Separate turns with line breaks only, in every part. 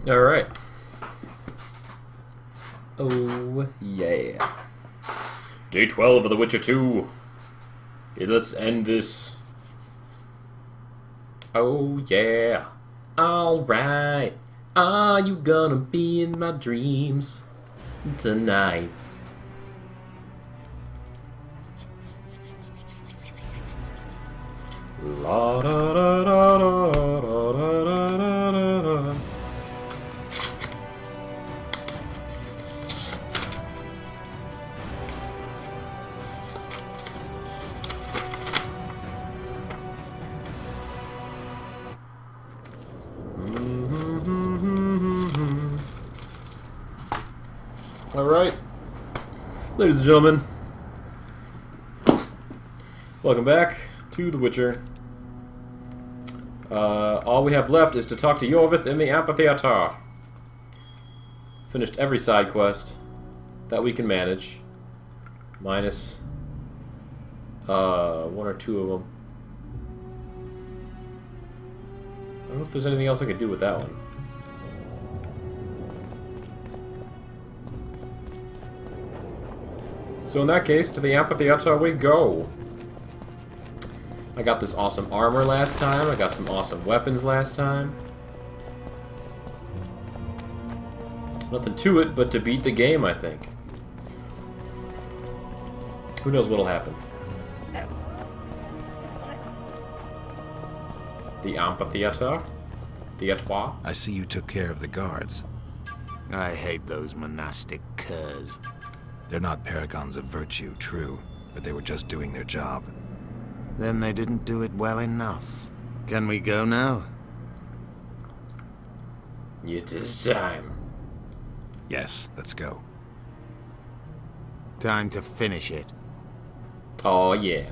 Alright. Oh, yeah. Day 12 of The Witcher 2. Okay, let's end this. Oh, yeah. Alright. Are you gonna be in my dreams tonight? La da da da da da da da da. Alright, ladies and gentlemen, welcome back to The Witcher. All we have left is to talk to Iorveth in the amphitheater. Finished every side quest that we can manage, minus one or two of them. I don't know if there's anything else I could do with that one. So in that case, to the amphitheater we go. I got this awesome armor last time. I got some awesome weapons last time. Nothing to it but to beat the game, I think. Who knows what'll happen. The amphitheater? Theatre?
I see you took care of the guards.
I hate those monastic curs.
They're not paragons of virtue, true, but they were just doing their job.
Then they didn't do it well enough. Can we go now?
It is time.
Yes, let's go.
Time to finish it.
Oh, yeah.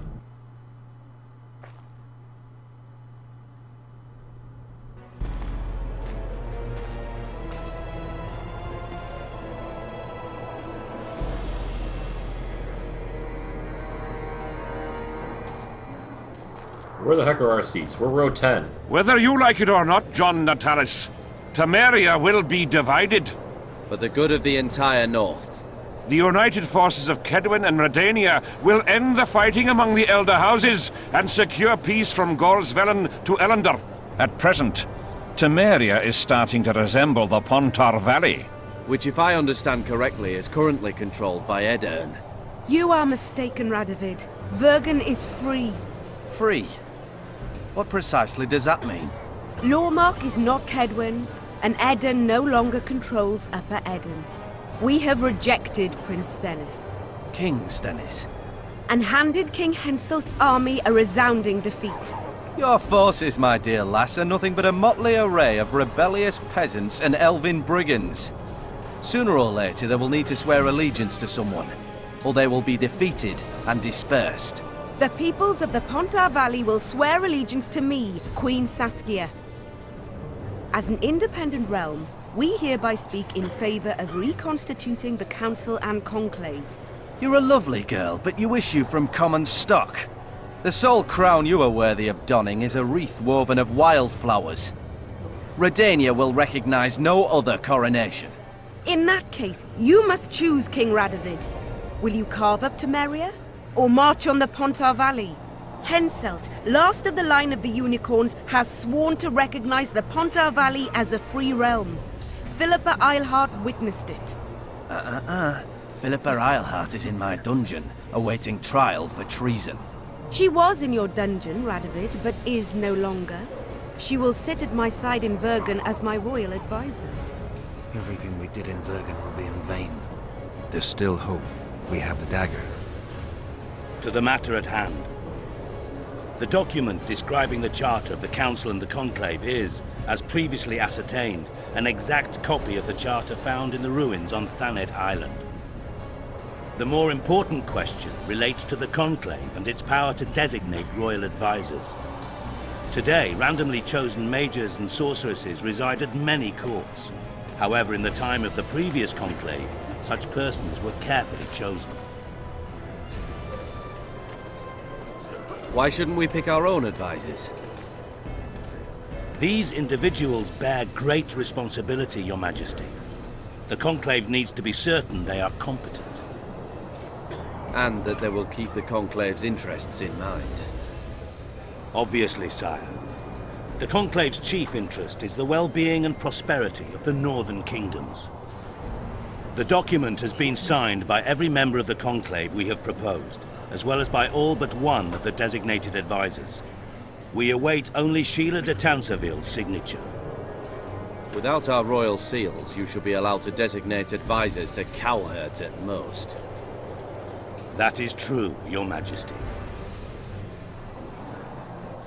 Where the heck are our seats? We're row 10.
Whether you like it or not, John Natalis, Temeria will be divided.
For the good of the entire North.
The united forces of Kedwen and Redania will end the fighting among the Elder Houses and secure peace from Gorsvelen to Ellender. At present, Temeria is starting to resemble the Pontar Valley.
Which, if I understand correctly, is currently controlled by Edirn.
You are mistaken, Radovid. Vergen is free.
Free? What precisely does that mean?
Lormark is not Kedwen's, and Edirn no longer controls Upper Edirn. We have rejected Prince Stennis.
King Stennis?
And handed King Henselt's army a resounding defeat.
Your forces, my dear lass, are nothing but a motley array of rebellious peasants and elven brigands. Sooner or later they will need to swear allegiance to someone, or they will be defeated and dispersed.
The peoples of the Pontar Valley will swear allegiance to me, Queen Saskia. As an independent realm, we hereby speak in favor of reconstituting the Council and Conclave.
You're a lovely girl, but you issue from common stock. The sole crown you are worthy of donning is a wreath woven of wildflowers. Redania will recognize no other coronation.
In that case, you must choose, King Radovid. Will you carve up Temeria, or march on the Pontar Valley? Henselt, last of the line of the Unicorns, has sworn to recognize the Pontar Valley as a free realm. Philippa Eilhart witnessed it.
Philippa Eilhart is in my dungeon, awaiting trial for treason.
She was in your dungeon, Radovid, but is no longer. She will sit at my side in Vergen as my royal advisor.
Everything we did in Vergen will be in vain.
There's still hope. We have the dagger.
To the matter at hand. The document describing the Charter of the Council and the Conclave is, as previously ascertained, an exact copy of the Charter found in the ruins on Thanet Island. The more important question relates to the Conclave and its power to designate royal advisors. Today, randomly chosen mages and sorceresses reside at many courts. However, in the time of the previous Conclave, such persons were carefully chosen.
Why shouldn't we pick our own advisors?
These individuals bear great responsibility, Your Majesty. The Conclave needs to be certain they are competent.
And that they will keep the Conclave's interests in mind.
Obviously, sire. The Conclave's chief interest is the well-being and prosperity of the Northern Kingdoms. The document has been signed by every member of the Conclave we have proposed, as well as by all but one of the designated advisors. We await only Sheila de Tansarville's signature.
Without our royal seals, you should be allowed to designate advisors to Cowherd at most.
That is true, Your Majesty.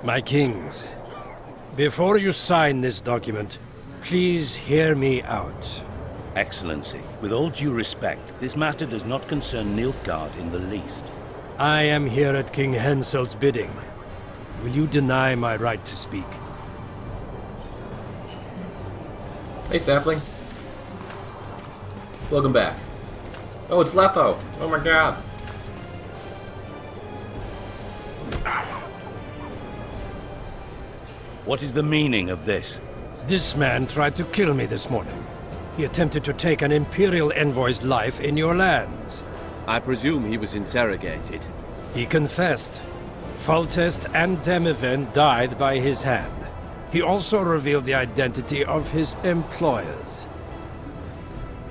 My kings, before you sign this document, please hear me out.
Excellency, with all due respect, this matter does not concern Nilfgaard in the least.
I am here at King Henselt's bidding. Will you deny my right to speak?
Hey, Sapling. Welcome back. Oh, it's Letho. Oh my god.
What is the meaning of this?
This man tried to kill me this morning. He attempted to take an Imperial envoy's life in your lands.
I presume he was interrogated.
He confessed. Foltest and Demiven died by his hand. He also revealed the identity of his employers.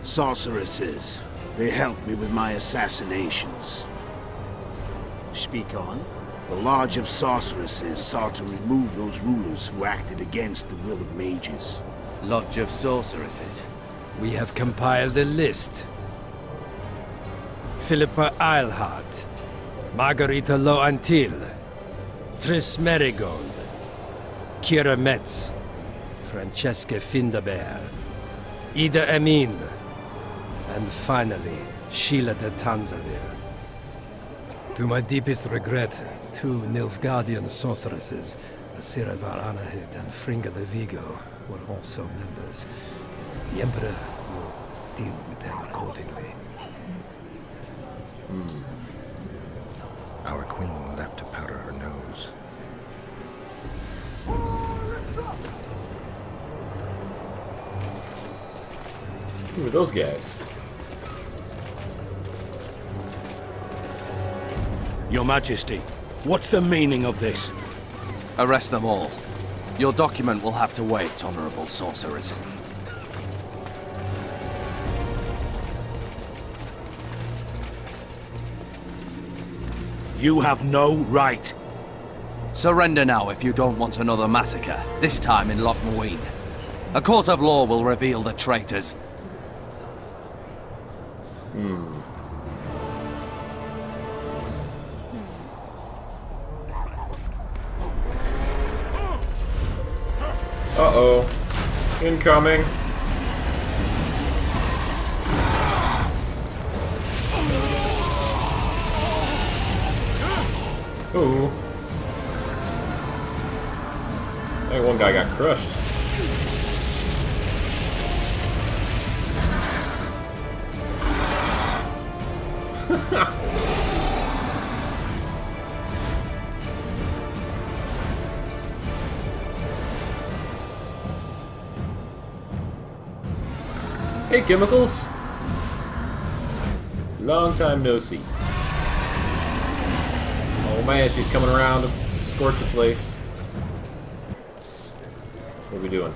Sorceresses. They helped me with my assassinations.
Speak on.
The Lodge of Sorceresses sought to remove those rulers who acted against the will of mages.
Lodge of Sorceresses.
We have compiled a list. Philippa Eilhart, Margarita Loantil, Triss Merigold, Kira Metz, Francesca Findabair, Ida Emin, and finally, Sheila de Tansarville. To my deepest regret, 2 Nilfgaardian sorceresses, Asira Varanahid and Fringa de Vigo, were also members. The Emperor will deal with them accordingly.
Our queen left to powder her nose.
Who are those guys?
Your Majesty, what's the meaning of this?
Arrest them all. Your document will have to wait, honorable sorcerers.
You have no right.
Surrender now if you don't want another massacre, this time in Loch Muin. A court of law will reveal the traitors.
Uh-oh. Incoming. Ooh. I think one guy got crushed. Hey, Chemicals! Long time no see. Oh man, she's coming around to scorch the place. What are we doing?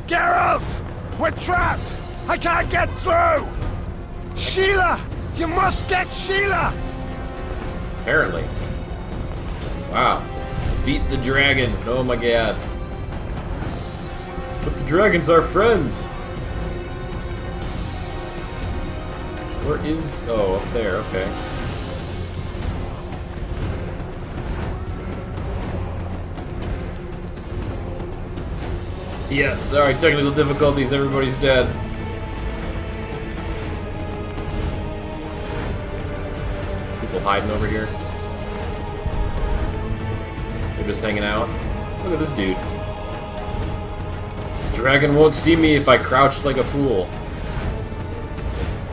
Geralt! We're trapped! I can't get through! Sheila! You must get Sheila!
Apparently. Wow. Defeat the dragon. Oh my god. But the dragon's our friend. Where is... Oh, up there. Okay. Yeah, sorry. Technical difficulties. Everybody's dead. People hiding over here. They're just hanging out. Look at this dude. The dragon won't see me if I crouch like a fool.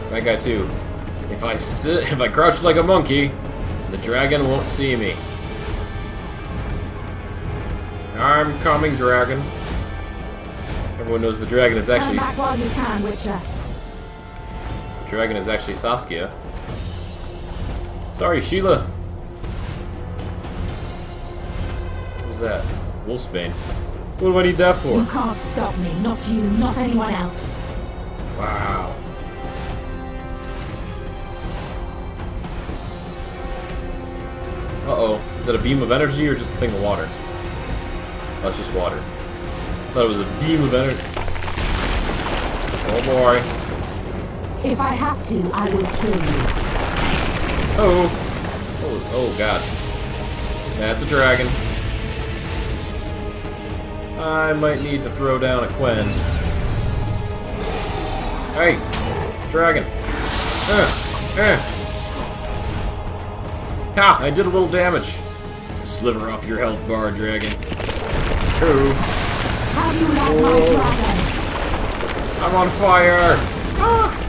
That guy too. If I crouch like a monkey, the dragon won't see me. I'm coming, dragon. Everyone knows the dragon is actually...
Turn back while you can, Witcher.
The dragon is actually Saskia. Sorry, Sheila. What was that? Wolfsbane. What do I need that for?
You can't stop me. Not you, not anyone else.
Wow. Uh-oh. Is that a beam of energy or just a thing of water? Oh, it's just water. I thought it was a beam of energy. Oh boy.
If I have to, I will kill you.
Oh god. That's a dragon. I might need to throw down a Quen. Hey! Dragon! Ha! I did a little damage. Sliver off your health bar, dragon. Ooh.
How do you like my dragon?
I'm on fire! Ah.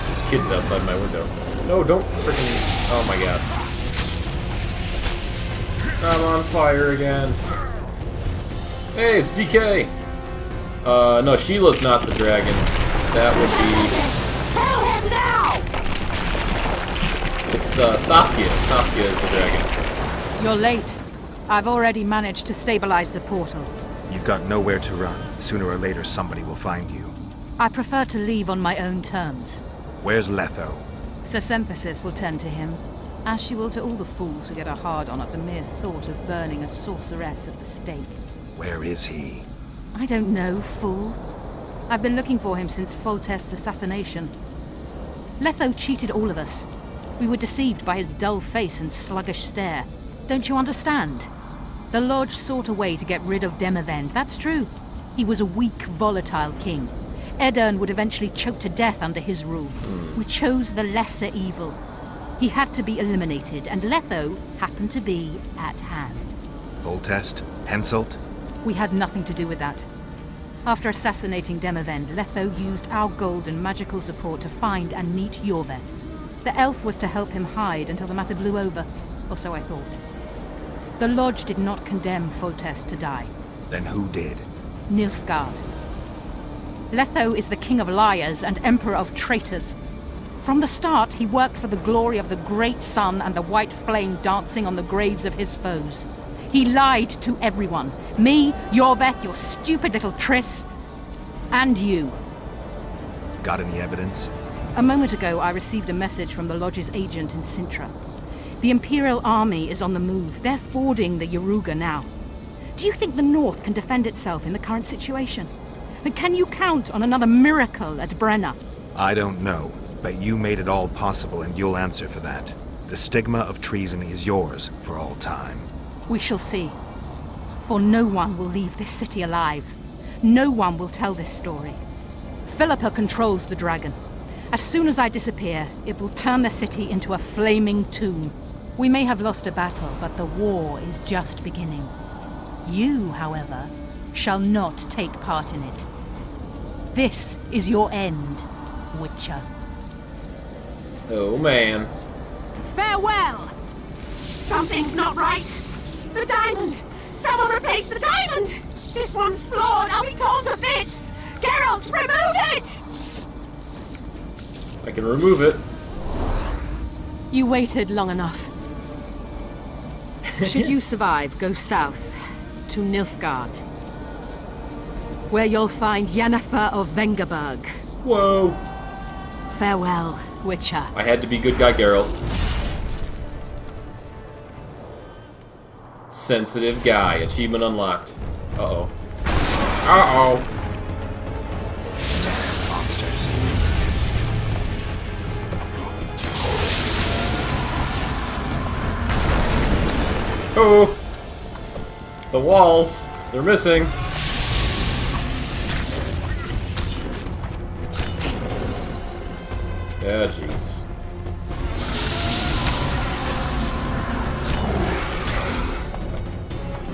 There's kids outside my window. No, don't freaking... Oh my god. I'm on fire again. Hey, it's DK! No, Sheila's not the dragon. That would be...
Kill him now!
It's Saskia. Saskia is the dragon.
You're late. I've already managed to stabilize the portal.
You've got nowhere to run. Sooner or later, somebody will find you.
I prefer to leave on my own terms.
Where's Letho?
Synthesis will tend to him, as she will to all the fools who get a hard-on at the mere thought of burning a sorceress at the stake.
Where is he?
I don't know, fool. I've been looking for him since Foltest's assassination. Letho cheated all of us. We were deceived by his dull face and sluggish stare. Don't you understand? The Lodge sought a way to get rid of Demavend, that's true. He was a weak, volatile king. Edirn would eventually choke to death under his rule. We chose the lesser evil. He had to be eliminated, and Letho happened to be at hand.
Foltest? Henselt?
We had nothing to do with that. After assassinating Demavend, Letho used our gold and magical support to find and meet Yorveth. The elf was to help him hide until the matter blew over, or so I thought. The Lodge did not condemn Foltest to die.
Then who did?
Nilfgaard. Letho is the king of liars and emperor of traitors. From the start, he worked for the glory of the great sun and the white flame dancing on the graves of his foes. He lied to everyone. Me, Yorveth, your stupid little Triss, and you.
Got any evidence?
A moment ago, I received a message from the Lodge's agent in Sintra. The Imperial Army is on the move. They're fording the Yaruga now. Do you think the North can defend itself in the current situation? And can you count on another miracle at Brenna?
I don't know, but you made it all possible and you'll answer for that. The stigma of treason is yours for all time.
We shall see. For no one will leave this city alive. No one will tell this story. Philippa controls the dragon. As soon as I disappear, it will turn the city into a flaming tomb. We may have lost a battle, but the war is just beginning. You, however, shall not take part in it. This is your end, Witcher.
Oh, man.
Farewell! Something's not right! The diamond! Someone replace the diamond! This one's flawed! I'll be torn to bits! Geralt, remove it!
I can remove it.
You waited long enough. Should you survive, go south to Nilfgaard, where you'll find Yennefer of Vengerberg.
Whoa.
Farewell, Witcher.
I had to be good guy, Geralt. Sensitive guy. Achievement unlocked. Uh-oh. Uh-oh.
Monsters.
Oh. The walls They're missing. Yeah, jeez.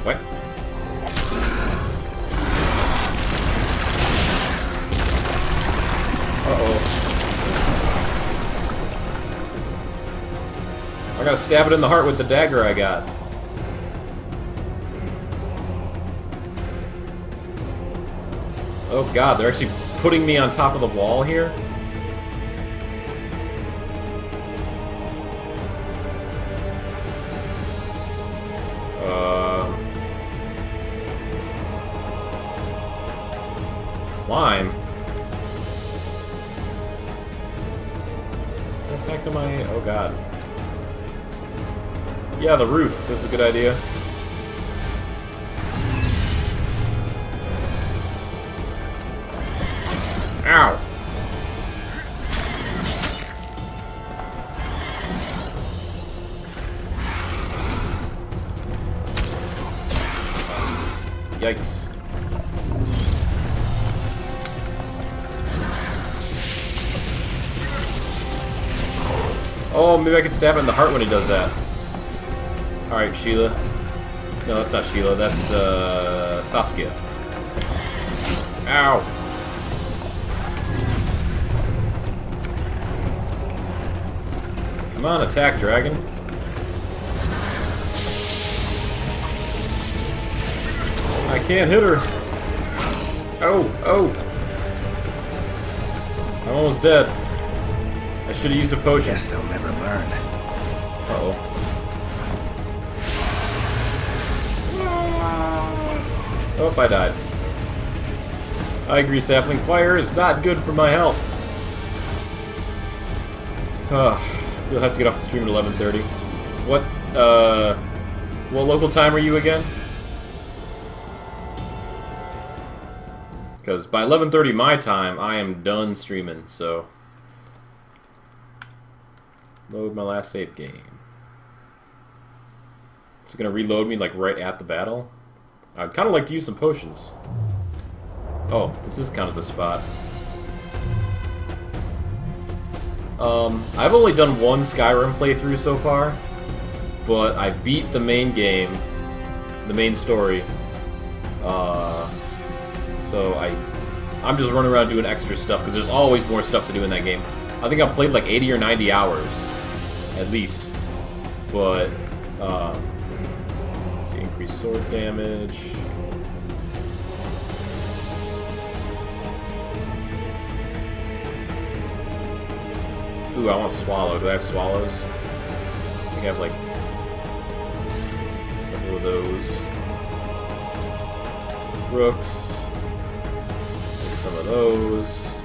What? Uh-oh. I gotta stab it in the heart with the dagger I got. Oh god, they're actually putting me on top of the wall here? Climb? What the heck am I... Oh god. Yeah, the roof. This is a good idea. Ow! Yikes. Oh, maybe I could stab it in the heart when he does that. Alright, Sheila. No, that's not Sheila. That's, Saskia. Ow! Come on, attack, dragon. I can't hit her. Oh, oh. I'm almost dead. I should have used a potion.
Guess they'll never learn.
Uh-oh. Oh, I died. I agree, sapling. Fire is not good for my health. You'll have to get off the stream at 11:30. What local time are you again? Because by 11:30 my time, I am done streaming, so... Load my last save game. It's gonna reload me, like, right at the battle? I'd kind of like to use some potions. Oh, this is kind of the spot. I've only done one Skyrim playthrough so far, but I beat the main game, the main story. So I'm just running around doing extra stuff, because there's always more stuff to do in that game. I think I've played like 80 or 90 hours, at least. But, let's see, increased sword damage. Ooh, I want swallow. Do I have swallows? I think I have like several of those. Rooks. Take some of those.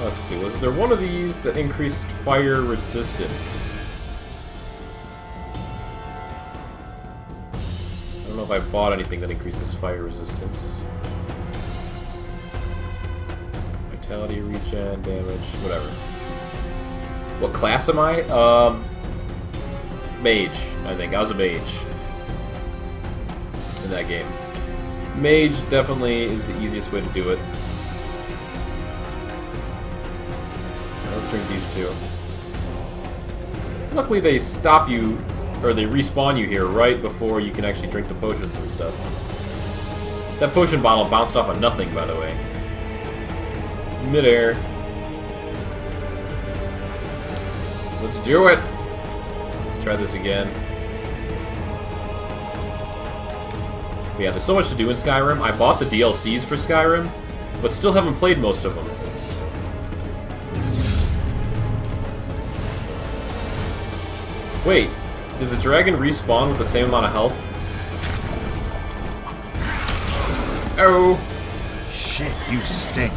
Let's see, was there one of these that increased fire resistance? I don't know if I bought anything that increases fire resistance. Vitality, regen, damage, whatever. What class am I? Mage, I think. I was a mage in that game. Mage definitely is the easiest way to do it. Let's drink these two. Luckily they stop you, or they respawn you here right before you can actually drink the potions and stuff. That potion bottle bounced off of nothing, by the way. Midair. Let's do it! Let's try this again. But yeah, there's so much to do in Skyrim. I bought the DLCs for Skyrim, but still haven't played most of them. Wait, did the dragon respawn with the same amount of health? Oh!
Shit, you stink.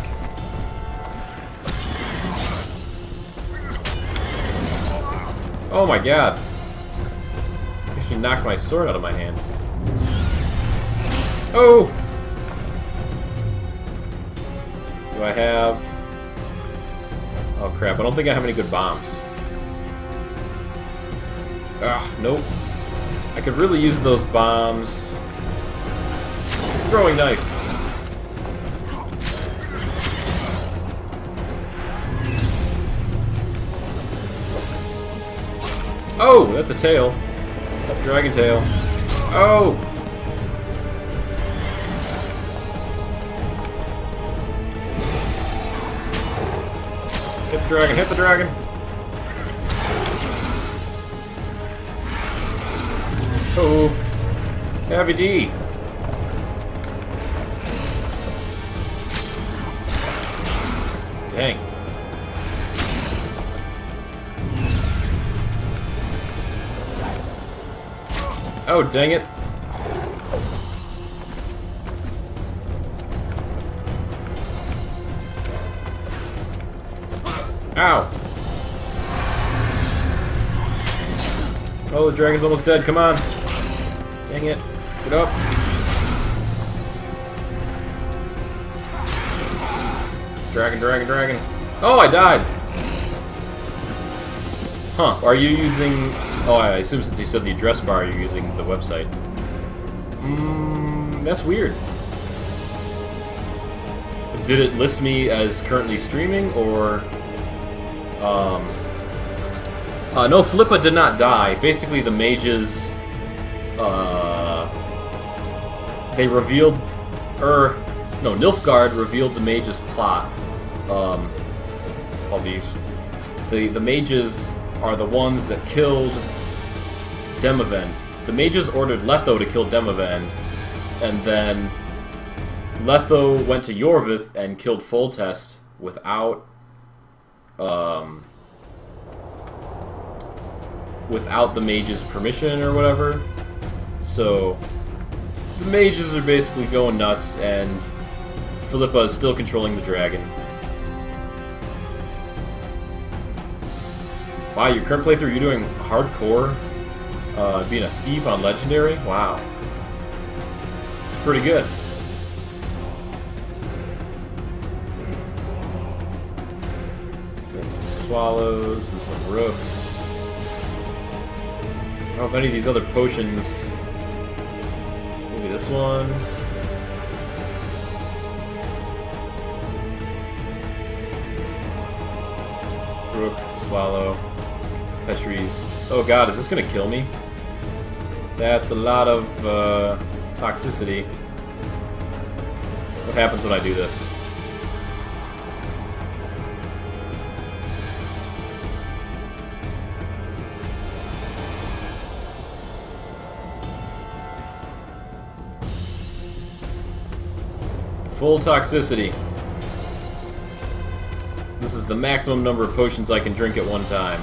Oh my god. She knocked my sword out of my hand. Oh! Do I have... Oh crap, I don't think I have any good bombs. Ah, nope. I could really use those bombs. Throwing knife. Oh, that's a tail. Dragon tail. Oh! Hit the dragon, hit the dragon! Oh! Heavy D! Dang. Oh, dang it. Ow. Oh, the dragon's almost dead. Come on. Dang it. Get up. Dragon, dragon, dragon. Oh, I died. Huh. Are you using... Oh, I assume since you said the address bar, you're using the website. That's weird. Did it list me as currently streaming, or... no, Philippa did not die. Basically, the mages... they revealed... No, Nilfgaard revealed the mages' plot. Fuzzies. The mages are the ones that killed Demavend. The mages ordered Letho to kill Demavend, and then Letho went to Yorvith and killed Foltest without without the mages' permission or whatever. So the mages are basically going nuts, and Philippa is still controlling the dragon. Wow, your current playthrough, you're doing hardcore, being a thief on Legendary? Wow. It's pretty good. Getting some swallows and some rooks. I don't know if any of these other potions... Maybe this one? Rook, swallow... Petrie's. Oh god, is this gonna kill me? That's a lot of toxicity. What happens when I do this? Full toxicity. This is the maximum number of potions I can drink at one time.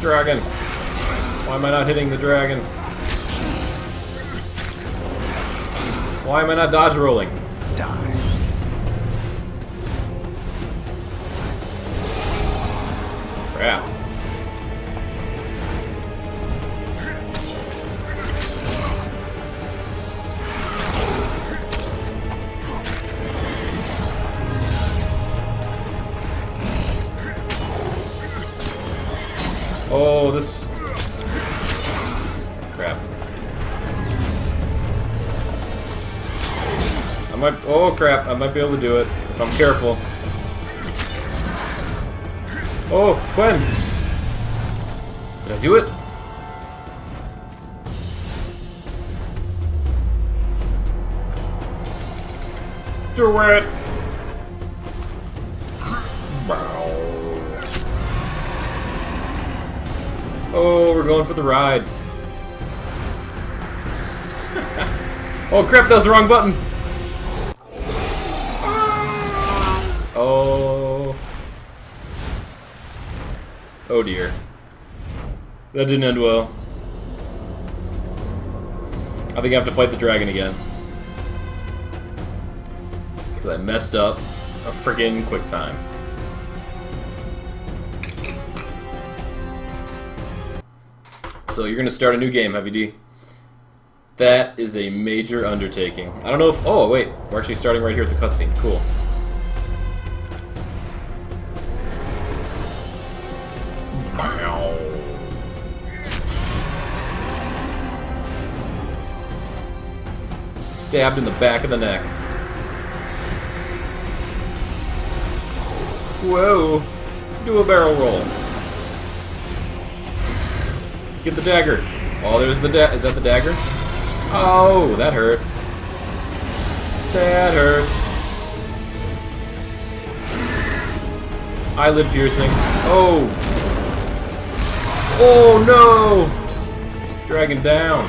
Dragon. Why am I not hitting the dragon? Why am I not dodge rolling?
Die.
Crap. Oh, this... Crap. I might... Oh, crap. I might be able to do it if I'm careful. Oh, Quen! Did I do it? Do it! Oh, we're going for the ride. Oh crap, that was the wrong button. Oh. Oh dear. That didn't end well. I think I have to fight the dragon again. Because I messed up a friggin' quick time. So you're gonna start a new game, Heavy D. That is a major undertaking. I don't know if... Oh, wait. We're actually starting right here at the cutscene. Cool. Stabbed in the back of the neck. Whoa. Do a barrel roll. Get the dagger. Oh, there's the is that the dagger? Oh, that hurt. That hurts. Eyelid piercing. Oh. Oh no! Dragging down.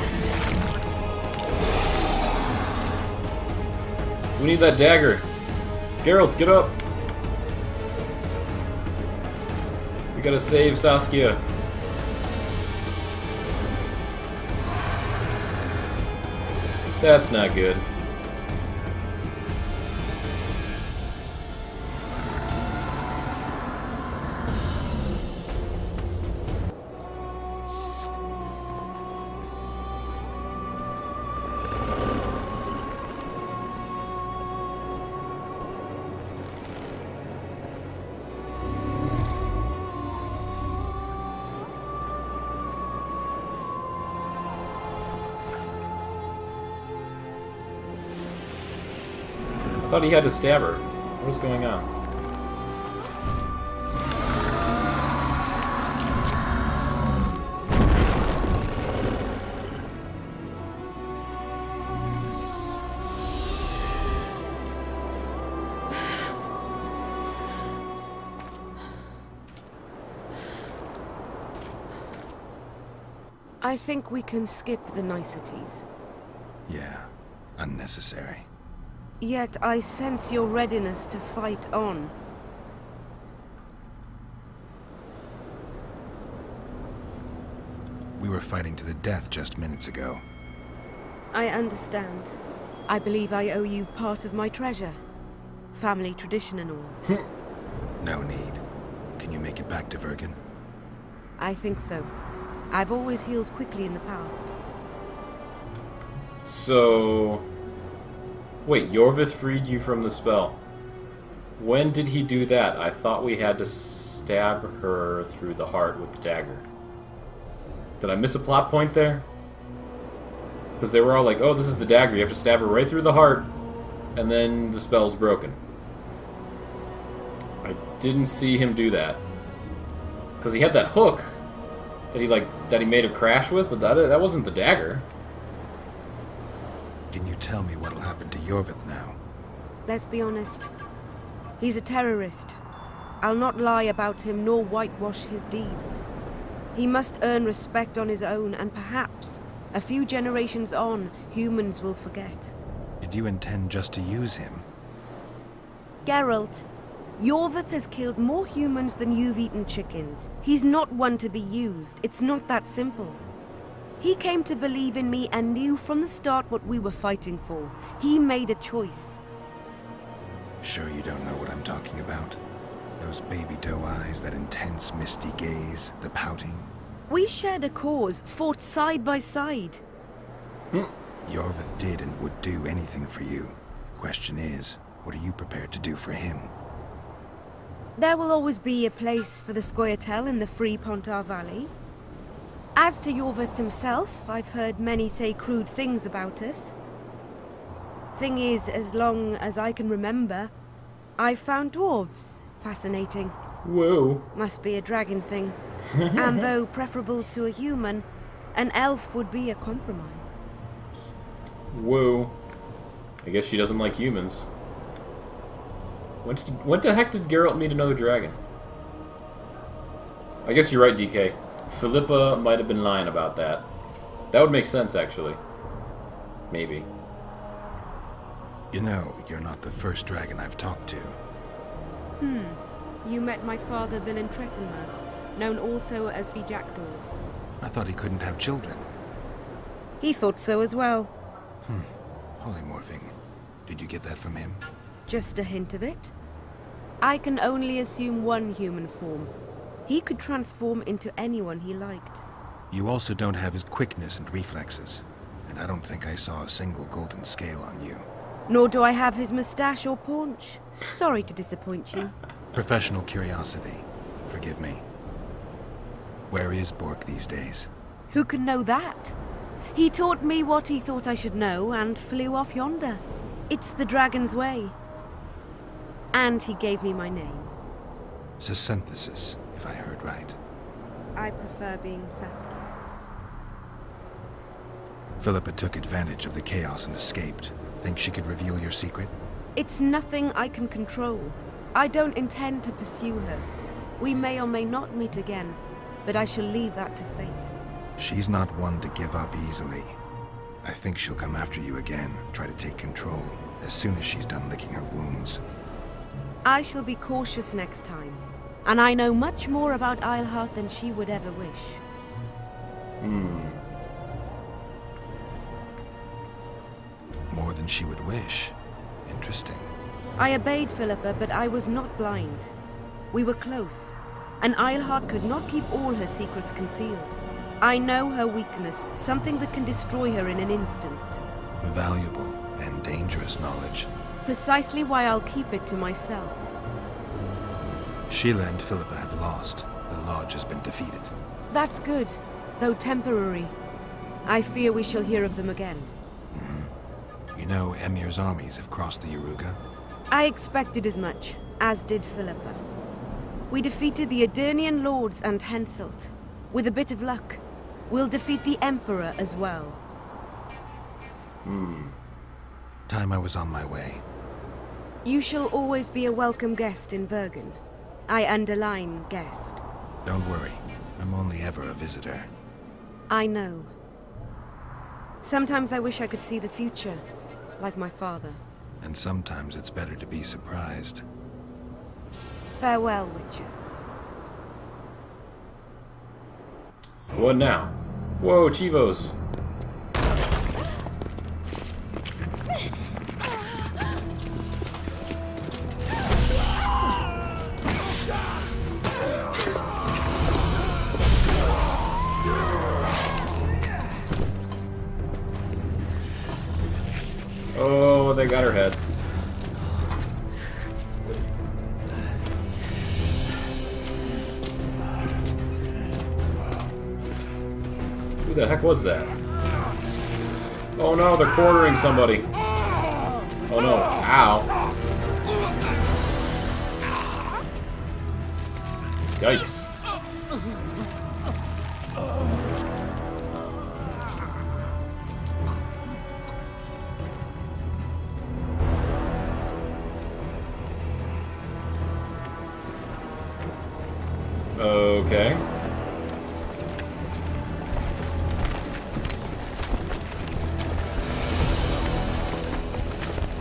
We need that dagger. Geralt, get up. We gotta save Saskia. That's not good. I thought he had to stab her. What is going on?
I think we can skip the niceties.
Yeah, unnecessary.
Yet I sense your readiness to fight on.
We were fighting to the death just minutes ago.
I understand. I believe I owe you part of my treasure. Family tradition and all.
No need. Can you make it back to Vergen?
I think so. I've always healed quickly in the past.
So... Wait, Yorvith freed you from the spell. When did he do that? I thought we had to stab her through the heart with the dagger. Did I miss a plot point there? Because they were all like, oh, this is the dagger. You have to stab her right through the heart, and then the spell's broken. I didn't see him do that. Because he had that hook that he made her crash with, but that wasn't the dagger.
Can you tell me what'll happen to Yorvith now?
Let's be honest. He's a terrorist. I'll not lie about him nor whitewash his deeds. He must earn respect on his own, and perhaps, a few generations on, humans will forget.
Did you intend just to use him?
Geralt, Yorvith has killed more humans than you've eaten chickens. He's not one to be used. It's not that simple. He came to believe in me and knew from the start what we were fighting for. He made a choice.
Sure you don't know what I'm talking about? Those baby doe eyes, that intense misty gaze, the pouting.
We shared a cause, fought side by side.
Yorvith did and would do anything for you. Question is, what are you prepared to do for him?
There will always be a place for the Scoia'tael in the free Pontar Valley. As to Yorvith himself, I've heard many say crude things about us. Thing is, as long as I can remember, I've found dwarves fascinating.
Whoa.
Must be a dragon thing. And though preferable to a human, an elf would be a compromise.
Whoa. I guess she doesn't like humans. When the heck did Geralt meet another dragon? I guess you're right, DK. Philippa might have been lying about that. That would make sense, actually. Maybe.
You know, you're not the first dragon I've talked to.
You met my father, Villain Trettenmirth, known also as the Jackdaws.
I thought he couldn't have children.
He thought so as well.
Polymorphing. Did you get that from him?
Just a hint of it. I can only assume one human form. He could transform into anyone he liked.
You also don't have his quickness and reflexes, and I don't think I saw a single golden scale on you.
Nor do I have his mustache or paunch. Sorry to disappoint you.
Professional curiosity. Forgive me. Where is Bork these days?
Who can know that? He taught me what he thought I should know and flew off yonder. It's the dragon's way. And he gave me my name.
Synthesis, if I heard right.
I prefer being Saskia.
Philippa took advantage of the chaos and escaped. Think she could reveal your secret?
It's nothing I can control. I don't intend to pursue her. We may or may not meet again, but I shall leave that to fate.
She's not one to give up easily. I think she'll come after you again, try to take control, as soon as she's done licking her wounds.
I shall be cautious next time, and I know much more about Eilhart than she would ever wish.
More than she would wish. Interesting.
I obeyed Philippa, but I was not blind. We were close, and Eilhart could not keep all her secrets concealed. I know her weakness, something that can destroy her in an instant.
Valuable and dangerous knowledge.
Precisely why I'll keep it to myself.
Sheila and Philippa have lost. The Lodge has been defeated.
That's good, though temporary. I fear we shall hear of them again.
You know Emir's armies have crossed the Yaruga?
I expected as much, as did Philippa. We defeated the Aedirnian lords and Henselt. With a bit of luck, we'll defeat the Emperor as well.
Time I was on my way.
You shall always be a welcome guest in Vergen. I underline guest.
Don't worry, I'm only ever a visitor.
I know. Sometimes I wish I could see the future, like my father.
And sometimes it's better to be surprised.
Farewell, Witcher.
What now? Whoa, Chivos. Oh, they got her head. Who the heck was that? Oh no, they're cornering somebody. Oh no, ow. Yikes. Okay.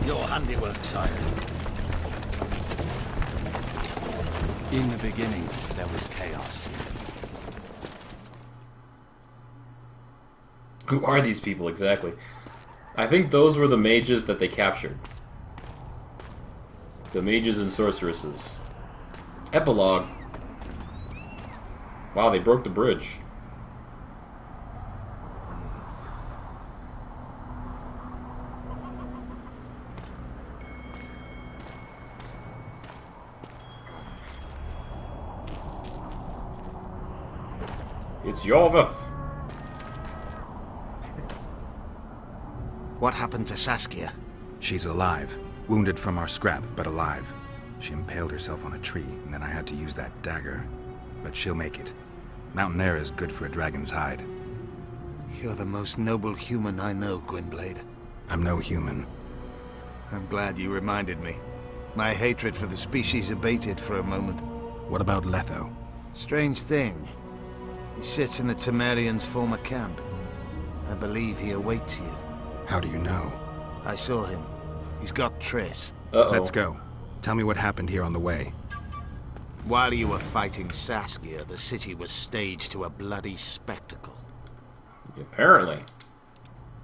Your handiwork, sire. In the beginning, there was chaos.
Who are these people exactly? I think those were the mages that they captured. The mages and sorceresses. Epilogue. Wow, they broke the bridge. It's Yorvith.
What happened to Saskia?
She's alive. Wounded from our scrap, but alive. She impaled herself on a tree, and then I had to use that dagger. But she'll make it. Mountain air is good for a dragon's hide.
You're the most noble human I know, Gwynblade.
I'm no human.
I'm glad you reminded me. My hatred for the species abated for a moment.
What about Letho?
Strange thing. He sits in the Temerians' former camp. I believe he awaits you.
How do you know?
I saw him. He's got Triss.
Uh-oh.
Let's go. Tell me what happened here on the way.
While you were fighting Saskia, the city was staged to a bloody spectacle.
Apparently.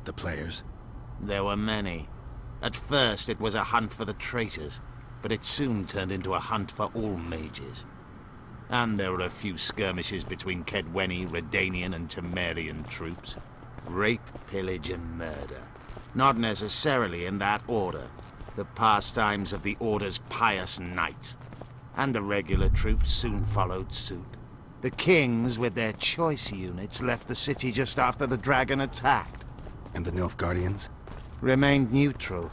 The players?
There were many. At first, it was a hunt for the traitors, but it soon turned into a hunt for all mages. And there were a few skirmishes between Kaedweni, Redanian, and Temerian troops. Rape, pillage, and murder. Not necessarily in that order. The pastimes of the Order's pious knights. And the regular troops soon followed suit. The kings, with their choice units, left the city just after the dragon attacked.
And the Nilfgaardians?
Remained neutral.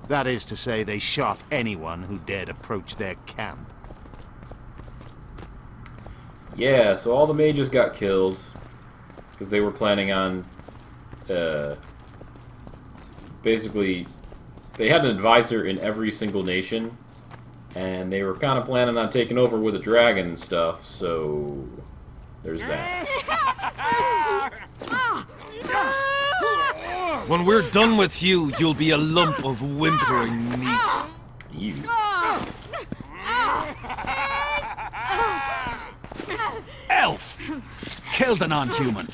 That is to say, they shot anyone who dared approach their camp.
Yeah, so all the mages got killed because they were planning on basically they had an advisor in every single nation, and they were kind of planning on taking over with a dragon and stuff, so there's that.
When we're done with you, you'll be a lump of whimpering meat.
You.
Elf! Killed a non-human.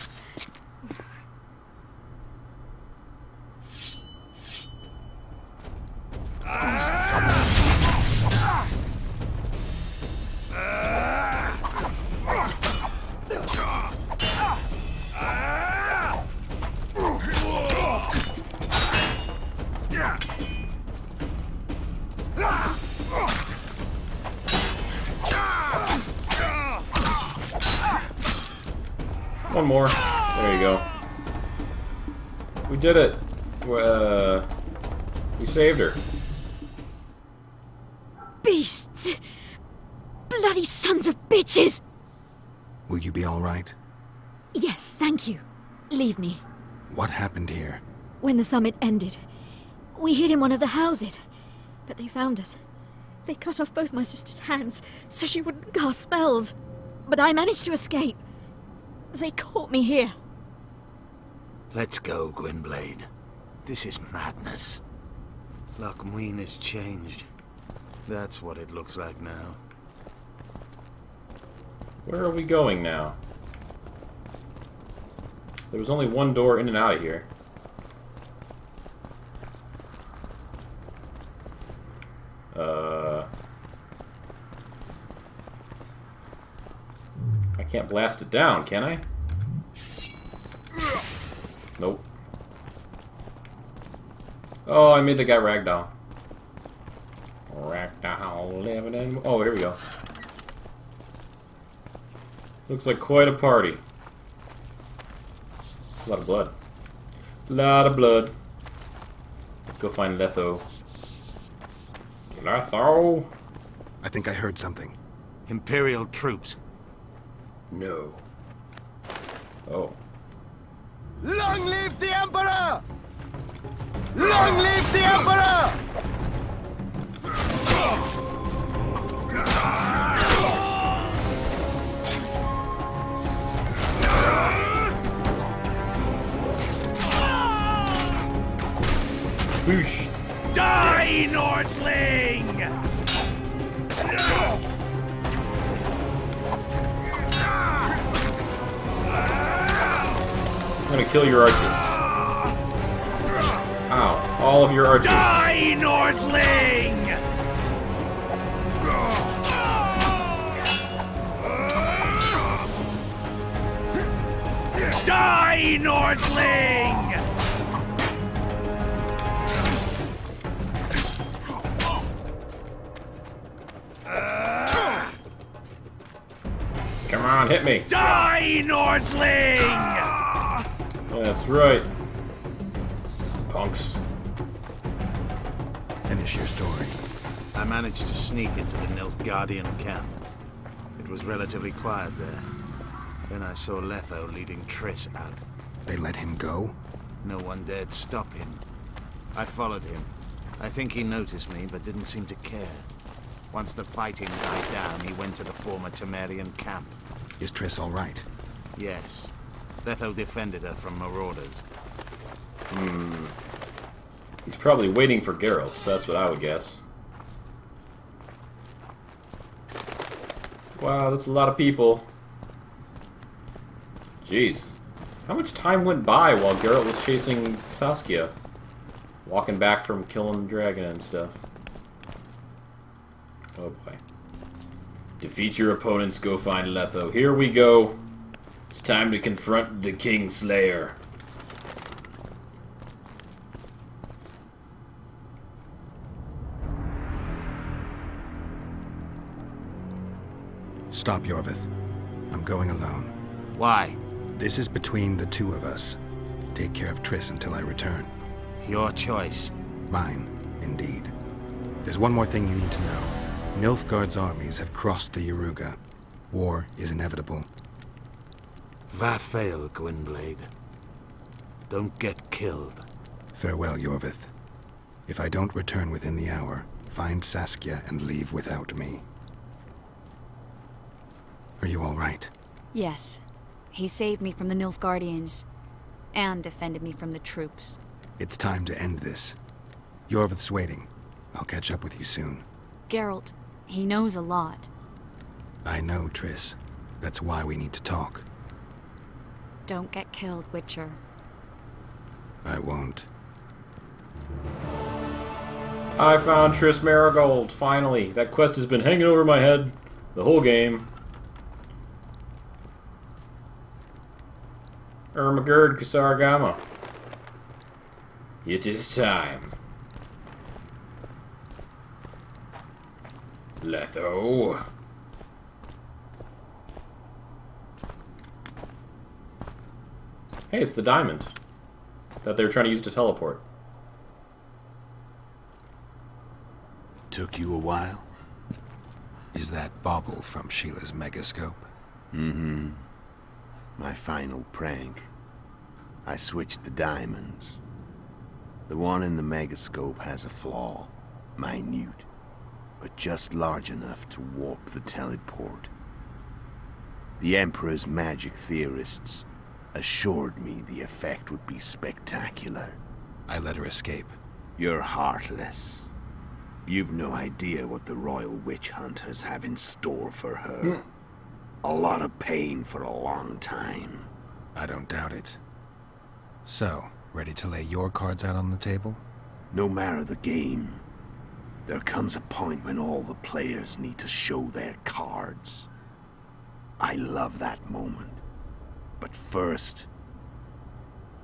One more. There you go. We did it. We saved her.
Beasts! Bloody sons of bitches!
Will you be all right?
Yes, thank you. Leave me.
What happened here?
When the summit ended, we hid in one of the houses. But they found us. They cut off both my sister's hands so she wouldn't cast spells. But I managed to escape. They caught me here.
Let's go, Gwynblade. This is madness. Loch Muin has changed. That's what it looks like now.
Where are we going now? There was only one door in and out of here. I can't blast it down, can I? Nope. Oh, I made the guy ragdoll. Ragdoll living in... Oh, here we go. Looks like quite a party. A lot of blood. A lot of blood. Let's go find Letho. Letho!
I think I heard something.
Imperial troops.
No. Oh.
Long live the Emperor! Long live the Emperor!
Boosh!
Die, Nordling!
I'm gonna kill your archers. Ow. All of your archers.
Die, Nordling! Die, Nordling!
Come on, hit me.
Die, Nordling!
That's right. Punks.
Finish your story.
I managed to sneak into the Nilfgaardian camp. It was relatively quiet there. Then I saw Letho leading Triss out.
They let him go?
No one dared stop him. I followed him. I think he noticed me, but didn't seem to care. Once the fighting died down, he went to the former Temerian camp.
Is Triss all right?
Yes. Letho defended her from marauders.
He's probably waiting for Geralt, so that's what I would guess. Wow, that's a lot of people. Jeez. How much time went by while Geralt was chasing Saskia? Walking back from killing the dragon and stuff. Oh boy. Defeat your opponents, go find Letho. Here we go. It's time to confront the Kingslayer.
Stop, Yorvith. I'm going alone.
Why?
This is between the two of us. Take care of Triss until I return.
Your choice.
Mine, indeed. There's one more thing you need to know. Nilfgaard's armies have crossed the Yaruga. War is inevitable.
Vafail, Gwynblade. Don't get killed.
Farewell, Yorvith. If I don't return within the hour, find Saskia and leave without me. Are you all right?
Yes. He saved me from the Nilfgaardians, and defended me from the troops.
It's time to end this. Yorvith's waiting. I'll catch up with you soon.
Geralt, he knows a lot.
I know, Triss. That's why we need to talk.
Don't get killed, Witcher.
I won't.
I found Triss Marigold, finally. That quest has been hanging over my head the whole game. Ermagerd Kusaragama. It is time. Letho. Hey, it's the diamond that they were trying to use to teleport.
Took you a while?
Is that bauble from Sheila's megascope?
Mm-hmm. My final prank. I switched the diamonds. The one in the megascope has a flaw. Minute. But just large enough to warp the teleport. The Emperor's magic theorists assured me the effect would be spectacular.
I let her escape.
You're heartless. You've no idea what the Royal Witch Hunters have in store for her. A lot of pain for a long time.
I don't doubt it. So, ready to lay your cards out on the table?
No matter the game, there comes a point when all the players need to show their cards. I love that moment. But first,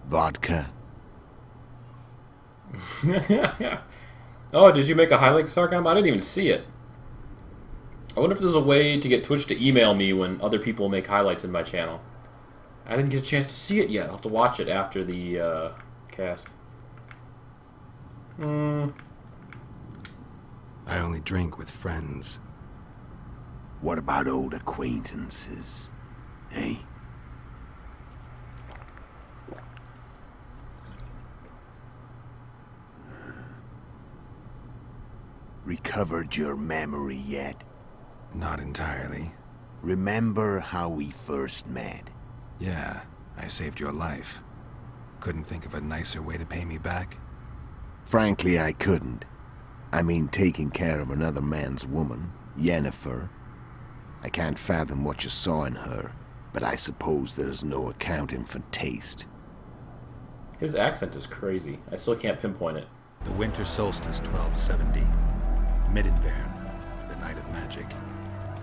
vodka.
Oh, did you make a highlight, Sargam? I didn't even see it. I wonder if there's a way to get Twitch to email me when other people make highlights in my channel. I didn't get a chance to see it yet. I'll have to watch it after the cast.
I only drink with friends.
What about old acquaintances? Eh? Recovered your memory yet?
Not entirely.
Remember how we first met?
Yeah, I saved your life. Couldn't think of a nicer way to pay me back?
Frankly, I couldn't. I mean, taking care of another man's woman, Yennefer. I can't fathom what you saw in her, but I suppose there's no accounting for taste.
His accent is crazy. I still can't pinpoint it.
The winter solstice 1270. Midinvern, the night of magic.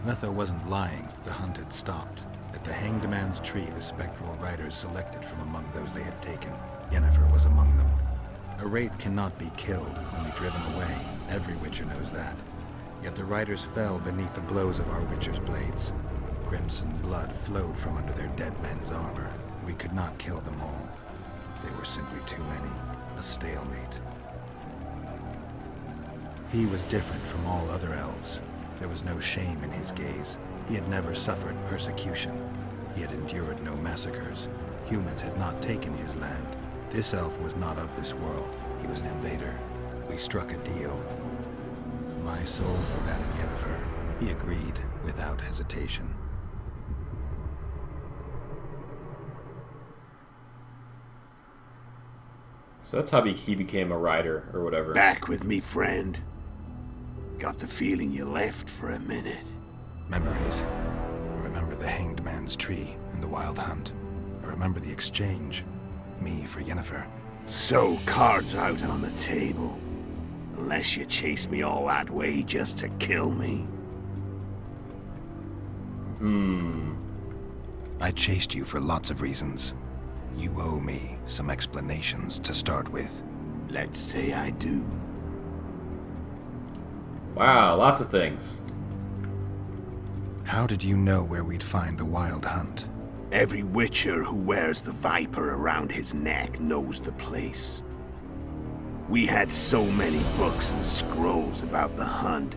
Letho wasn't lying. The hunt had stopped. At the Hanged Man's Tree, the spectral riders selected from among those they had taken. Yennefer was among them. A wraith cannot be killed, only driven away. Every Witcher knows that. Yet the riders fell beneath the blows of our Witcher's blades. Crimson blood flowed from under their dead men's armor. We could not kill them all. They were simply too many. A stalemate. He was different from all other elves. There was no shame in his gaze. He had never suffered persecution. He had endured no massacres. Humans had not taken his land. This elf was not of this world. He was an invader. We struck a deal. My soul for that of Yennefer. He agreed without hesitation.
So that's how he became a rider, or whatever.
Back with me, friend. Got the feeling you left for a minute.
Memories. I remember the Hanged Man's Tree and the Wild Hunt. I remember the exchange. Me for Yennefer.
So, cards out on the table. Unless you chase me all that way just to kill me.
I chased you for lots of reasons. You owe me some explanations to start with.
Let's say I do.
Wow, lots of things.
How did you know where we'd find the Wild Hunt?
Every Witcher who wears the Viper around his neck knows the place. We had so many books and scrolls about the hunt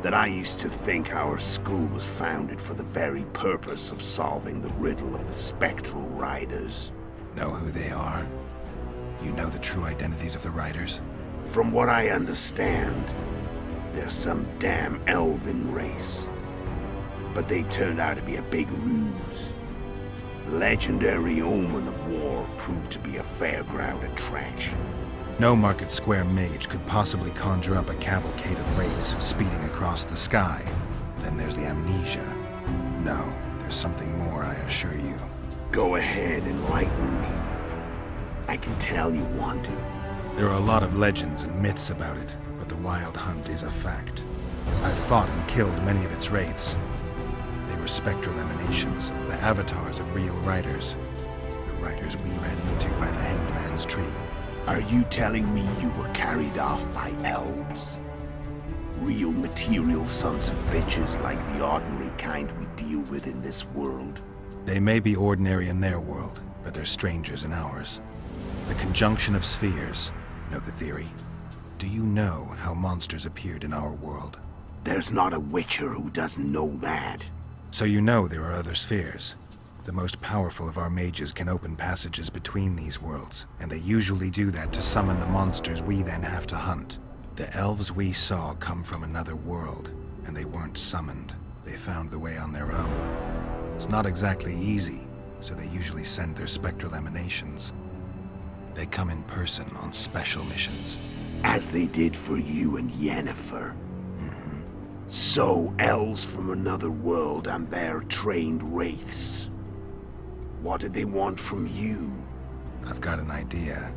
that I used to think our school was founded for the very purpose of solving the riddle of the Spectral Riders.
Know who they are? You know the true identities of the Riders?
From what I understand, they're some damn elven race. But they turned out to be a big ruse. The legendary Omen of War proved to be a fairground attraction.
No Market Square mage could possibly conjure up a cavalcade of wraiths speeding across the sky. Then there's the amnesia. No, there's something more, I assure you.
Go ahead, enlighten me. I can tell you want to.
There are a lot of legends and myths about it, but the Wild Hunt is a fact. I've fought and killed many of its wraiths. They were spectral emanations, the avatars of real riders. The riders we ran into by the Hanged Man's Tree.
Are you telling me you were carried off by elves? Real material sons of bitches like the ordinary kind we deal with in this world?
They may be ordinary in their world, but they're strangers in ours. The conjunction of spheres. Know the theory? Do you know how monsters appeared in our world?
There's not a Witcher who doesn't know that.
So you know there are other spheres. The most powerful of our mages can open passages between these worlds, and they usually do that to summon the monsters we then have to hunt. The elves we saw come from another world, and they weren't summoned. They found the way on their own. It's not exactly easy, so they usually send their spectral emanations. They come in person on special missions.
As they did for you and Yennefer. So, elves from another world and their trained wraiths. What did they want from you?
I've got an idea,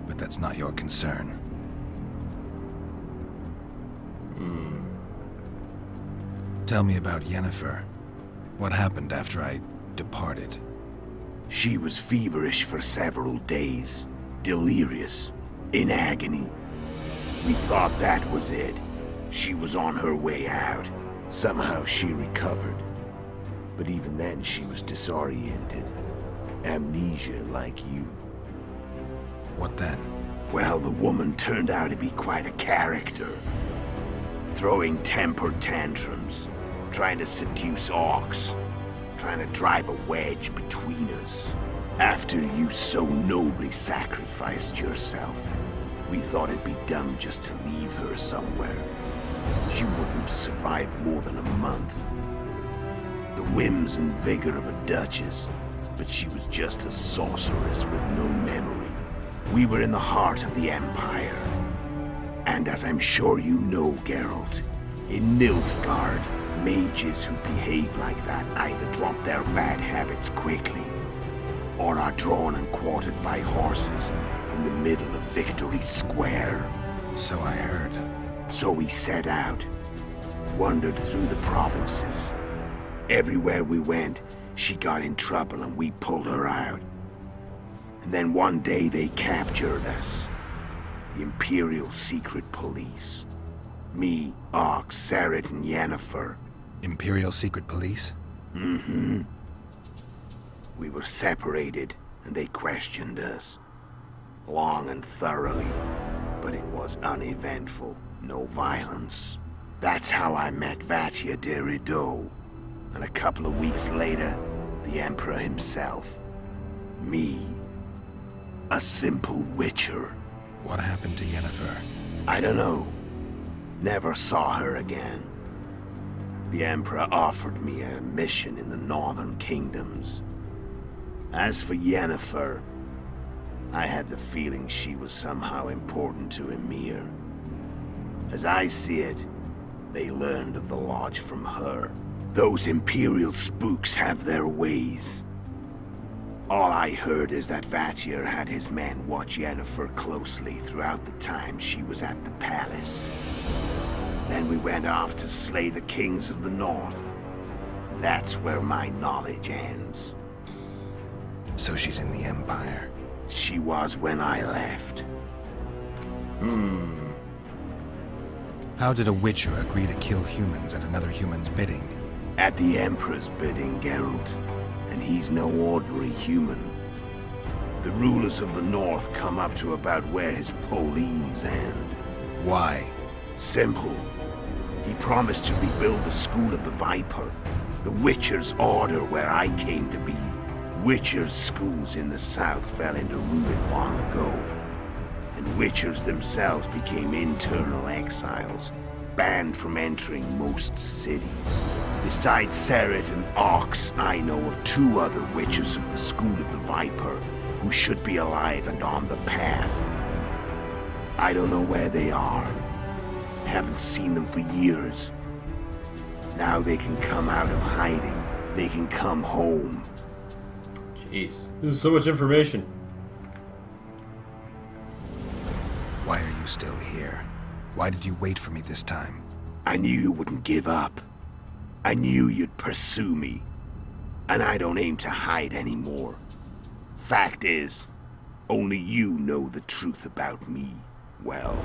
but that's not your concern. Tell me about Yennefer. What happened after I departed?
She was feverish for several days, delirious, in agony. We thought that was it. She was on her way out. Somehow she recovered. But even then she was disoriented. Amnesia like you.
What then?
Well, the woman turned out to be quite a character. Throwing temper tantrums, trying to seduce orcs, trying to drive a wedge between us. After you so nobly sacrificed yourself, we thought it'd be dumb just to leave her somewhere. She wouldn't have survived more than a month. The whims and vigor of a duchess, but she was just a sorceress with no memory. We were in the heart of the Empire. And as I'm sure you know, Geralt, in Nilfgaard, mages who behave like that either drop their bad habits quickly, or are drawn and quartered by horses in the middle of Victory Square.
So I heard.
So we set out, wandered through the provinces. Everywhere we went, she got in trouble and we pulled her out. And then one day they captured us. The Imperial Secret Police. Me, Ox, Sarret, and Yennefer.
Imperial Secret Police?
Mm-hmm. We were separated, and they questioned us. Long and thoroughly, but it was uneventful. No violence. That's how I met Vatia de Rideau. And a couple of weeks later, the Emperor himself. Me. A simple Witcher.
What happened to Yennefer?
I don't know. Never saw her again. The Emperor offered me a mission in the Northern Kingdoms. As for Yennefer, I had the feeling she was somehow important to Emir. As I see it, they learned of the Lodge from her. Those Imperial spooks have their ways. All I heard is that Vatir had his men watch Yennefer closely throughout the time she was at the palace. Then we went off to slay the kings of the north. That's where my knowledge ends.
So she's in the Empire.
She was when I left.
How did a Witcher agree to kill humans at another human's bidding?
At the Emperor's bidding, Geralt. And he's no ordinary human. The rulers of the North come up to about where his Pauline's end.
Why?
Simple. He promised to rebuild the School of the Viper, the Witcher's order where I came to be. Witcher's schools in the south fell into ruin long ago, and Witchers themselves became internal exiles, banned from entering most cities. Besides Seret and Ox, I know of 2 other Witchers of the School of the Viper who should be alive and on the path. I don't know where they are. Haven't seen them for years. Now they can come out of hiding. They can come home.
Jeez, this is so much information.
Why are you still here? Why did you wait for me this time?
I knew you wouldn't give up. I knew you'd pursue me. And I don't aim to hide anymore. Fact is, only you know the truth about me. Well,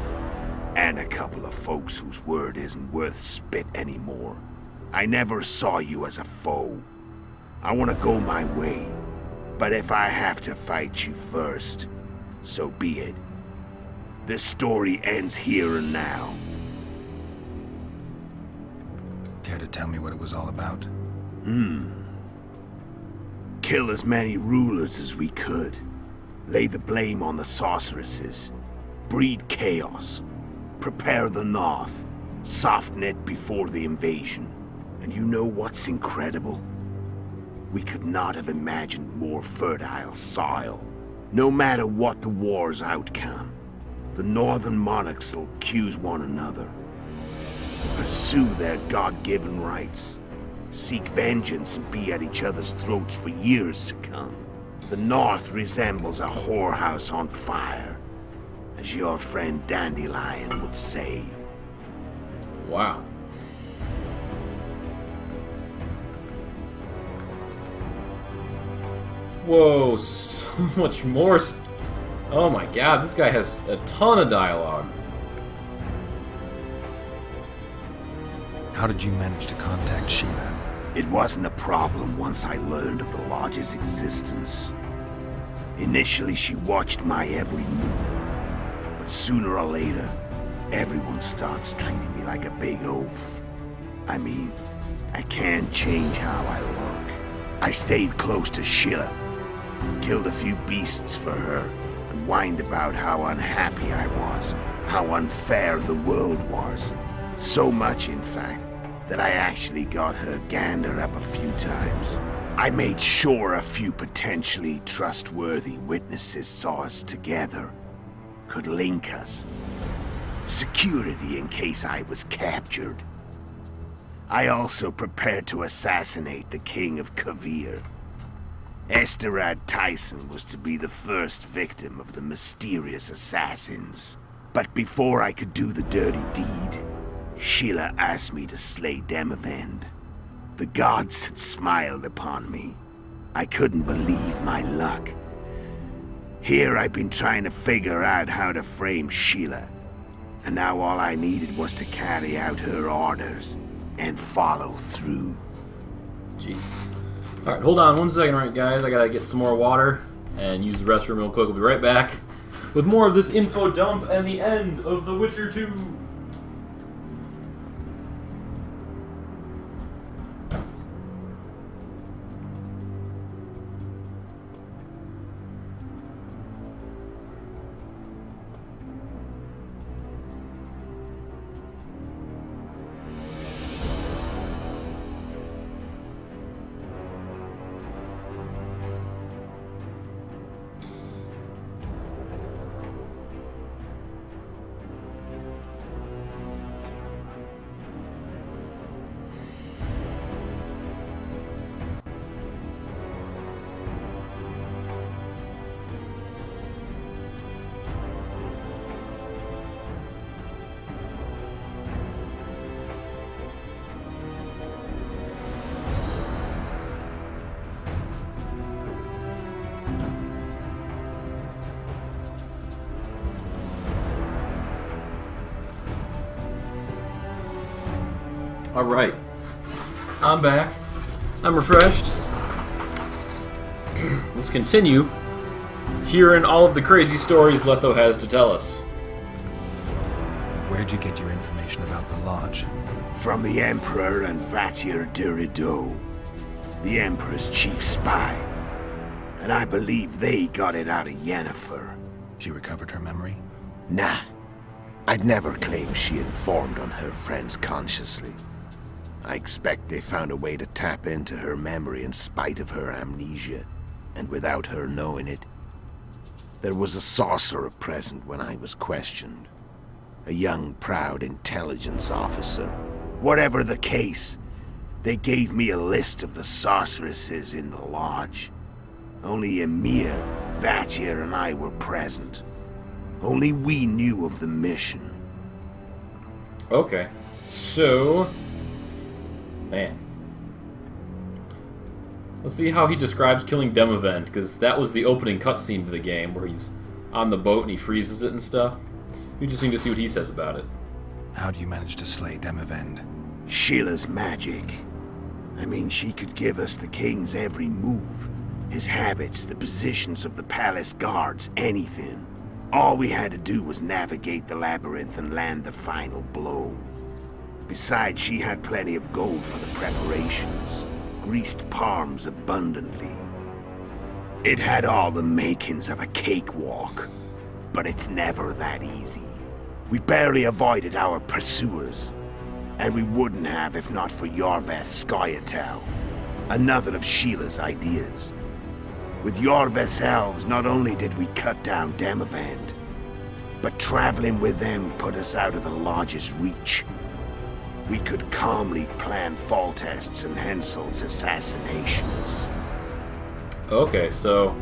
and a couple of folks whose word isn't worth spit anymore. I never saw you as a foe. I want to go my way. But if I have to fight you first, so be it. This story ends here and now.
Care to tell me what it was all about?
Kill as many rulers as we could. Lay the blame on the sorceresses. Breed chaos. Prepare the North. Soften it before the invasion. And you know what's incredible? We could not have imagined more fertile soil. No matter what the war's outcome, the northern monarchs will accuse one another, pursue their God-given rights, seek vengeance and be at each other's throats for years to come. The North resembles a whorehouse on fire, as your friend Dandelion would say.
Wow. Whoa, so much more. Oh my god, this guy has a ton of dialogue.
How did you manage to contact Sheila?
It wasn't a problem once I learned of the Lodge's existence. Initially, she watched my every move. But sooner or later, everyone starts treating me like a big oaf. I mean, I can't change how I look. I stayed close to Sheila, killed a few beasts for her, and whined about how unhappy I was, how unfair the world was. So much, in fact, that I actually got her gander up a few times. I made sure a few potentially trustworthy witnesses saw us together, could link us. Security in case I was captured. I also prepared to assassinate the King of Kavir. Esterad Tyson was to be the first victim of the mysterious assassins. But before I could do the dirty deed, Sheila asked me to slay Demavend. The gods had smiled upon me. I couldn't believe my luck. Here I've been trying to figure out how to frame Sheila, and now all I needed was to carry out her orders and follow through.
Jeez. Alright, hold on 1 second, right, guys. I gotta get some more water and use the restroom real quick. We'll be right back with more of this info dump and the end of The Witcher 2. Alright. I'm back. I'm refreshed. Let's continue hearing all of the crazy stories Letho has to tell us.
Where'd you get your information about the Lodge?
From the Emperor and Vatir Durido, the Emperor's chief spy. And I believe they got it out of Yennefer.
She recovered her memory?
Nah. I'd never claim she informed on her friends consciously. I expect they found a way to tap into her memory in spite of her amnesia, and without her knowing it. There was a sorcerer present when I was questioned. A young, proud intelligence officer. Whatever the case, they gave me a list of the sorceresses in the Lodge. Only Emir, Vatir, and I were present. Only we knew of the mission.
Okay. So... Man. Let's see how he describes killing Demavend, because that was the opening cutscene to the game, where he's on the boat and he freezes it and stuff. Interesting to see what he says about it.
How do you manage to slay Demavend?
Sheila's magic. I mean, she could give us the king's every move. His habits, the positions of the palace guards, anything. All we had to do was navigate the labyrinth and land the final blow. Besides, she had plenty of gold for the preparations. Greased palms abundantly. It had all the makings of a cakewalk. But it's never that easy. We barely avoided our pursuers. And we wouldn't have if not for Yorveth Scoia'tael, another of Sheila's ideas. With Yorveth's elves, not only did we cut down Demavend, but traveling with them put us out of the Lodge's reach. We could calmly plan Foltest's and Henselt's assassinations.
Okay, so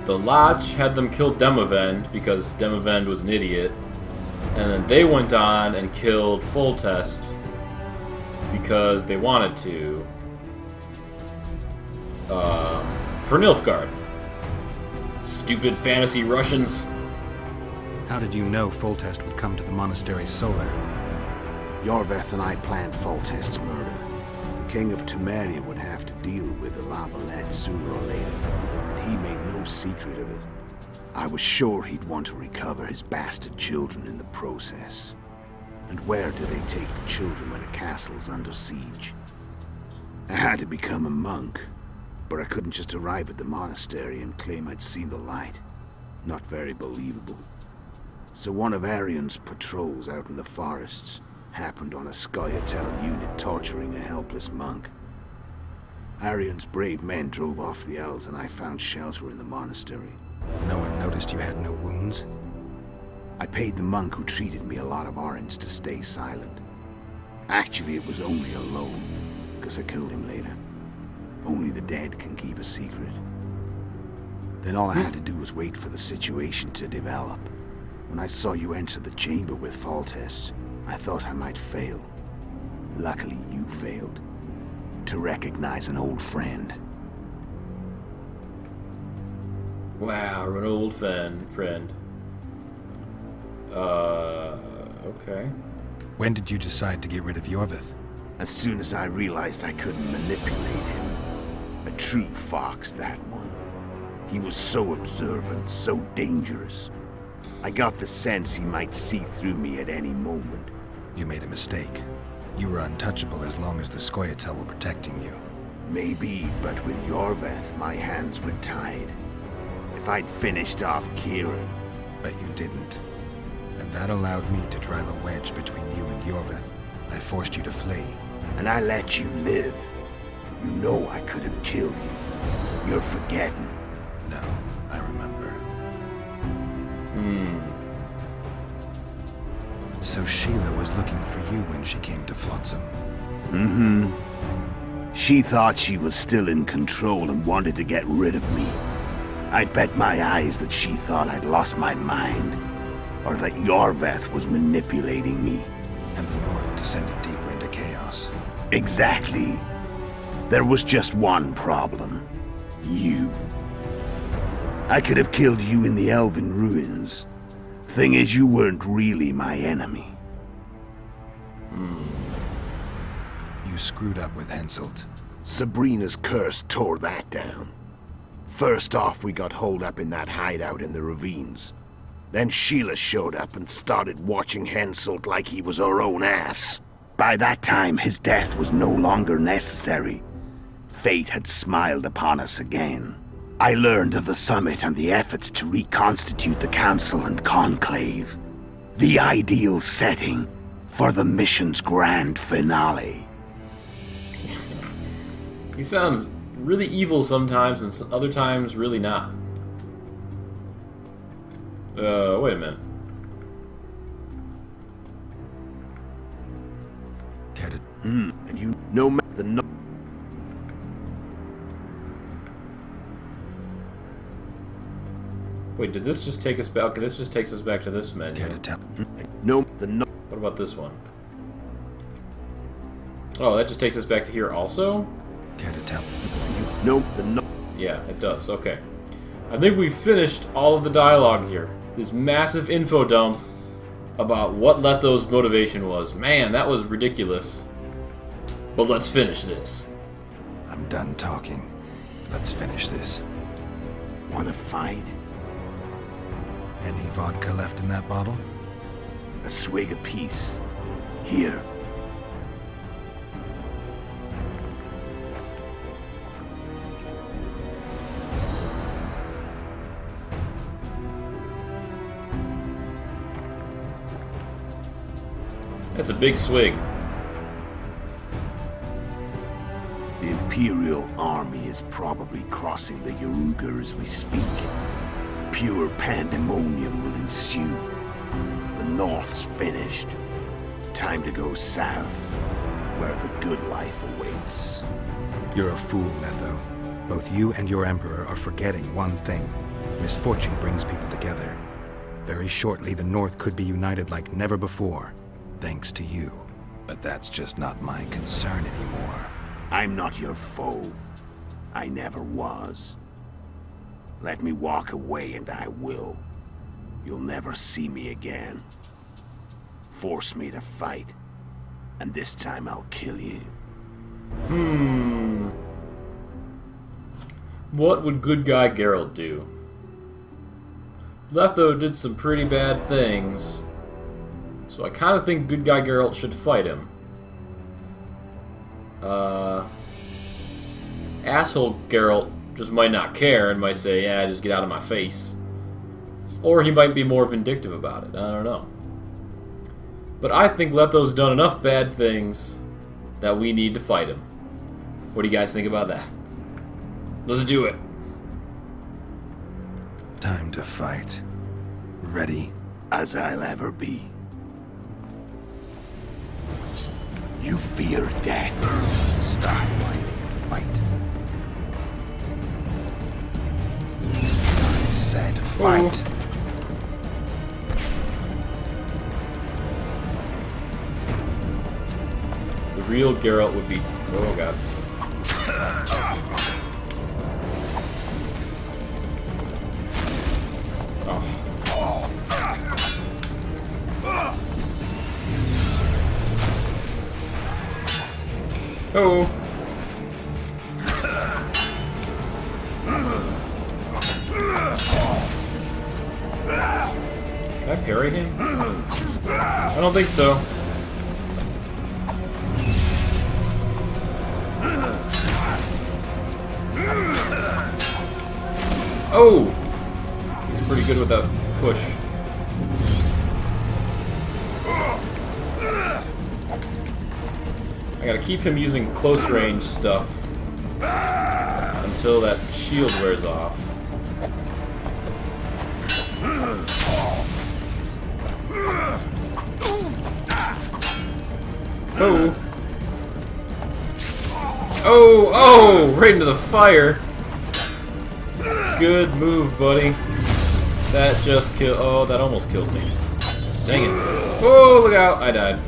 the Lodge had them kill Demavend because Demavend was an idiot, and then they went on and killed Foltest because they wanted to. For Nilfgaard. Stupid fantasy Russians.
How did you know Foltest would come to the monastery Solar?
Yorveth and I planned Foltest's murder. The King of Temeria would have to deal with the Lavalette sooner or later, and he made no secret of it. I was sure he'd want to recover his bastard children in the process. And where do they take the children when a castle's under siege? I had to become a monk, but I couldn't just arrive at the monastery and claim I'd seen the light. Not very believable. So one of Arion's patrols out in the forests happened on a Scoia'tael unit torturing a helpless monk. Arion's brave men drove off the elves and I found shelter in the monastery.
No one noticed you had no wounds?
I paid the monk who treated me a lot of orange to stay silent. Actually, it was only a loan, because I killed him later. Only the dead can keep a secret. Then all I had to do was wait for the situation to develop. When I saw you enter the chamber with Foltest, I thought I might fail. Luckily, you failed. To recognize an old friend.
Wow, an old friend. Okay.
When did you decide to get rid of Yorveth?
As soon as I realized I couldn't manipulate him. A true fox, that one. He was so observant, so dangerous. I got the sense he might see through me at any moment.
You made a mistake. You were untouchable as long as the Scoia'tael were protecting you.
Maybe, but with Yorveth, my hands were tied. If I'd finished off Kieran...
But you didn't. And that allowed me to drive a wedge between you and Yorveth. I forced you to flee.
And I let you live. You know I could have killed you. You're forgetting.
No, I remember. So Sheila was looking for you when she came to Flotsam?
Mm-hmm. She thought she was still in control and wanted to get rid of me. I'd bet my eyes that she thought I'd lost my mind. Or that Yorveth was manipulating me.
And the North descended deeper into chaos.
Exactly. There was just one problem. You. I could have killed you in the Elven ruins. Thing is, you weren't really my enemy.
You screwed up with Henselt.
Sabrina's curse tore that down. First off, we got holed up in that hideout in the ravines. Then Sheila showed up and started watching Henselt like he was her own ass. By that time, his death was no longer necessary. Fate had smiled upon us again. I learned of the summit and the efforts to reconstitute the council and conclave. The ideal setting for the mission's grand finale.
He sounds really evil sometimes, and other times really not. Wait a minute.
Get it?
And you know the no.
Wait, did this just take us back? Okay, this just takes us back to this menu.
Care to tell?
No, the no.
What about this one? Oh, that just takes us back to here also?
Care to tell?
No, the no.
Yeah, it does. Okay. I think we've finished all of the dialogue here. This massive info dump about what Letho's motivation was. Man, that was ridiculous. But let's finish this.
I'm done talking. Let's finish this.
Want to fight?
Any vodka left in that bottle?
A swig apiece. Here.
That's a big swig.
The Imperial Army is probably crossing the Yaruga as we speak. Pure pandemonium will ensue. The North's finished. Time to go south, where the good life awaits.
You're a fool, Letho. Both you and your Emperor are forgetting one thing. Misfortune brings people together. Very shortly, the North could be united like never before. Thanks to you. But that's just not my concern anymore.
I'm not your foe. I never was. Let me walk away and I will. You'll never see me again. Force me to fight, and this time I'll kill you.
What would good guy Geralt do? Letho did some pretty bad things. So I kind of think good guy Geralt should fight him. Asshole Geralt just might not care and might say, yeah, just get out of my face. Or he might be more vindictive about it. I don't know. But I think Letho's done enough bad things that we need to fight him. What do you guys think about that? Let's do it.
Time to fight. Ready?
As I'll ever be. You fear death.
Stop whining and fight. I said fight.
The real Geralt would be... Oh, God. Oh. Can I parry him? I don't think so. Oh! He's pretty good with that push. I gotta keep him using close range stuff until that shield wears off. Oh! Oh! Oh! Right into the fire! Good move, buddy. That just killed... Oh, that almost killed me. Dang it. Oh, look out! I died.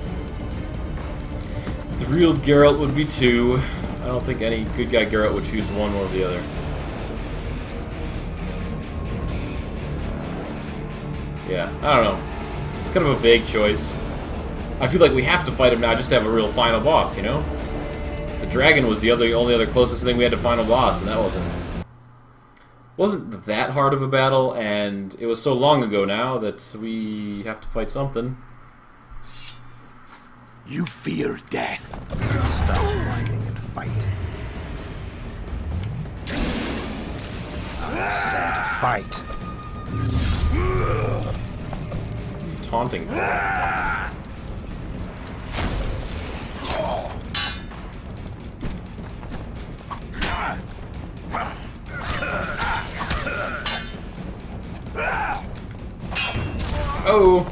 The real Geralt would be 2. I don't think any good guy Geralt would choose one or the other. Yeah, I don't know. It's kind of a vague choice. I feel like we have to fight him now just to have a real final boss, you know? dragon was the only other closest thing we had to final boss, and that wasn't that hard of a battle, and it was so long ago now that we have to fight something.
You fear death.
Stop whining and fight.
I said fight.
Taunting for. Oh!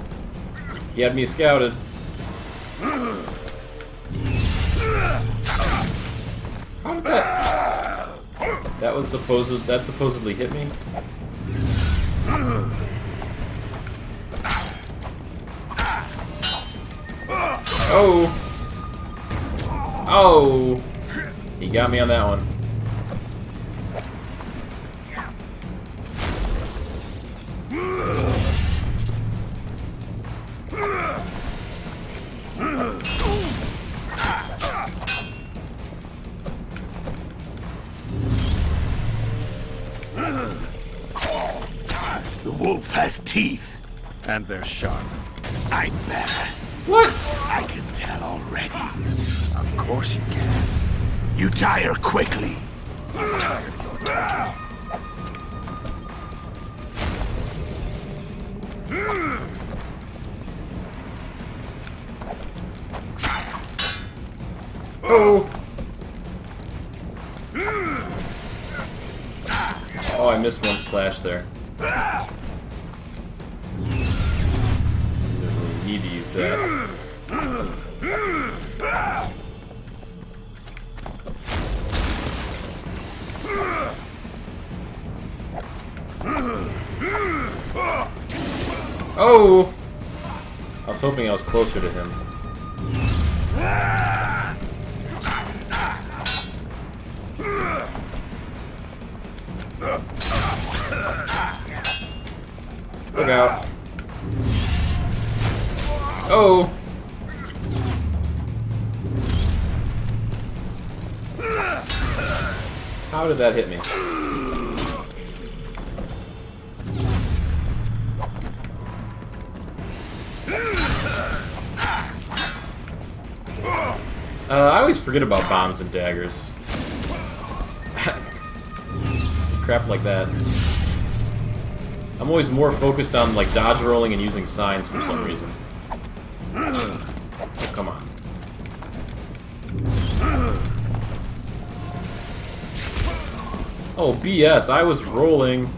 He had me scouted. How did that... That supposedly hit me? Oh! Oh! He got me on that one.
The wolf has teeth.
And they're sharp.
I better.
What?
I can tell already.
Of course you can.
You tire quickly.
I'm tired of your talking.
Oh! Oh, I missed one slash there. Didn't really need to use that. Oh! I was hoping I was closer to him. Look out. Oh! How did that hit me? I always forget about bombs and daggers. Crap like that. I'm always more focused on like dodge rolling and using signs for some reason. Oh, come on. Oh, BS, I was rolling.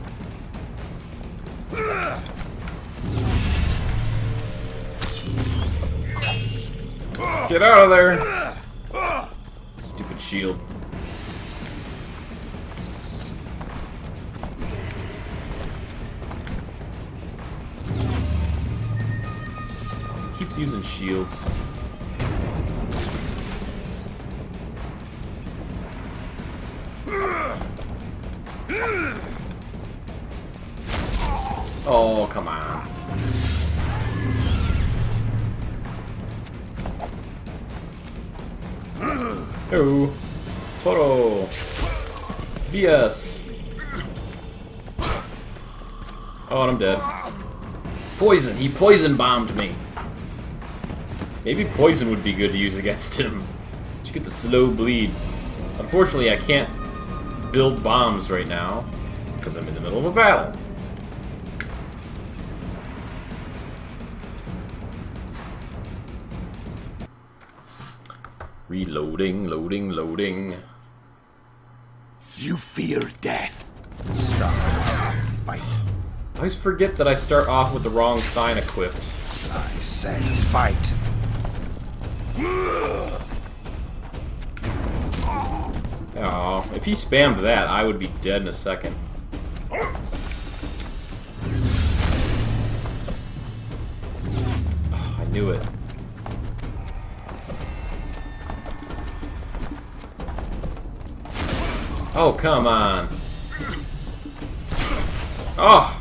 Get out of there! Stupid shield. Keeps using shields. Oh, come on. Oh, Toro. BS. Oh, and I'm dead. Poison. He poison bombed me. Maybe poison would be good to use against him. Just get the slow bleed. Unfortunately, I can't build bombs right now because I'm in the middle of a battle. Reloading, loading, loading.
You fear death.
Stop and fight.
I always forget that I start off with the wrong sign equipped.
I said fight.
Oh, if he spammed that, I would be dead in a second. Oh, I knew it. Oh, come on. Oh!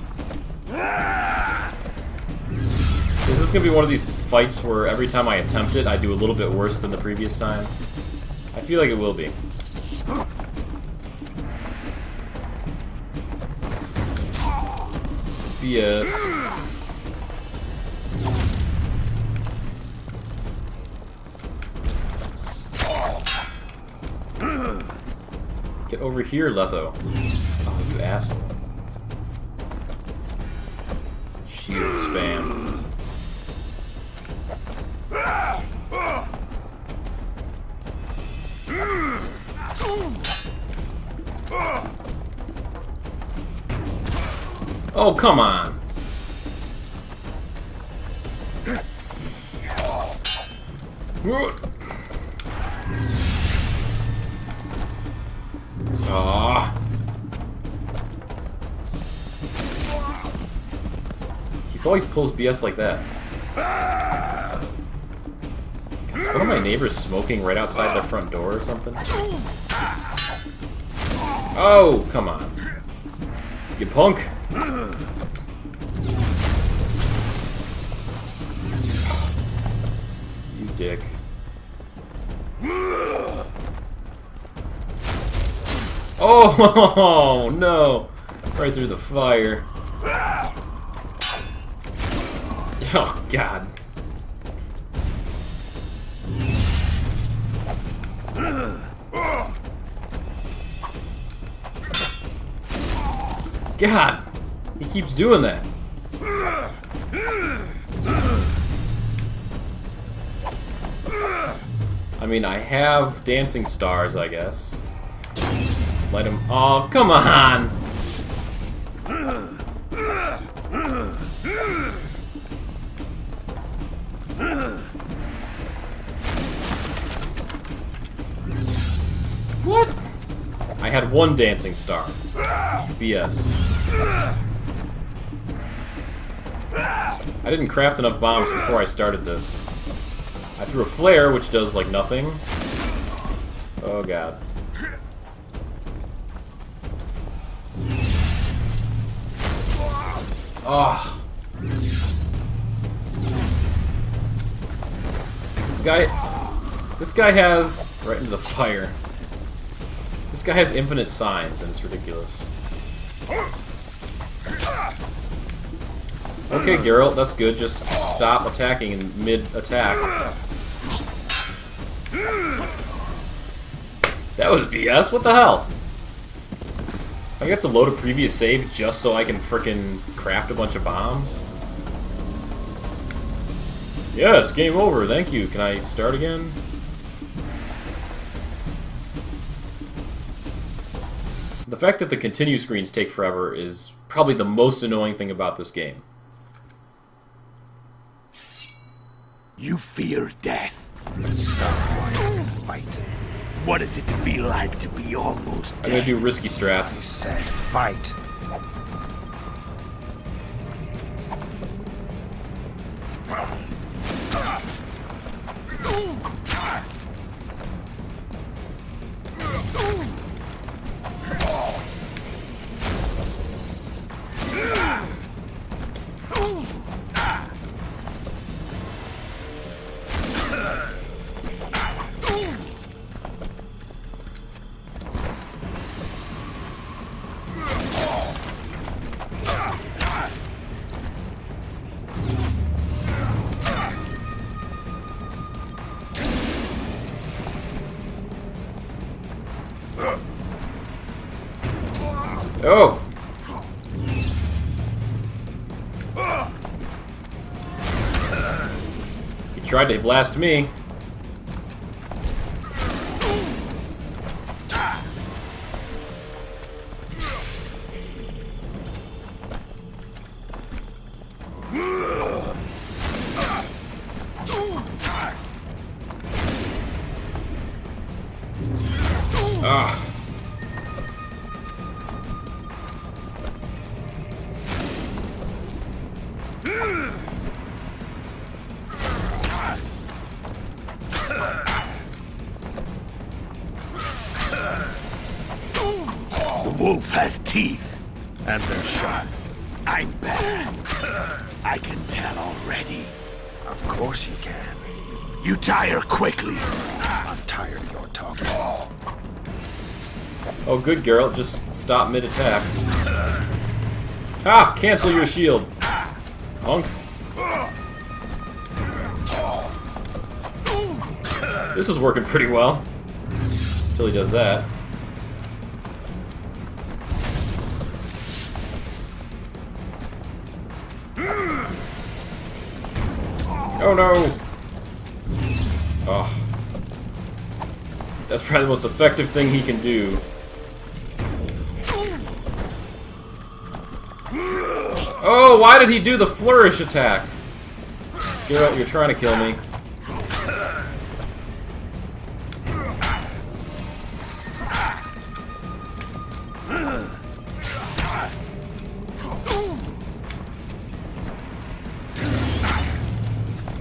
Is this gonna be one of these fights where every time I attempt it, I do a little bit worse than the previous time? I feel like it will be. BS. Get over here, Letho. Oh, you asshole. Shield spam. Oh, come on. Ah. He always pulls BS like that. Is one of my neighbors smoking right outside their front door or something? Oh, come on. You punk. You dick. Oh no! Right through the fire. Oh god. God! He keeps doing that. I mean, I have dancing stars, I guess. Let him. Oh, come on! What? I had one dancing star. BS. I didn't craft enough bombs before I started this. I threw a flare, which does, like, nothing. Oh, God. Oh. This guy has... Right into the fire. This guy has infinite signs, and it's ridiculous. Okay, Geralt, that's good. Just stop attacking in mid-attack. That was BS. What the hell? I got to load a previous save just so I can frickin' craft a bunch of bombs? Yes, game over. Thank you. Can I start again? The fact that the continue screens take forever is probably the most annoying thing about this game.
You fear death. Fight. What does it feel like to be almost dead?
I'm gonna do risky strats.
Said fight.
Oh! He tried to blast me. Ah.
The wolf has teeth, and they're sharp. I'm bad. I can tell already. Of course you can. You tire quickly. On tired of your talking.
Oh, good, Geralt. Just stop mid-attack. Ah! Cancel your shield, punk. This is working pretty well. Until he does that. Oh no! Oh. That's probably the most effective thing he can do. Oh, why did he do the flourish attack? Geralt, you're trying to kill me.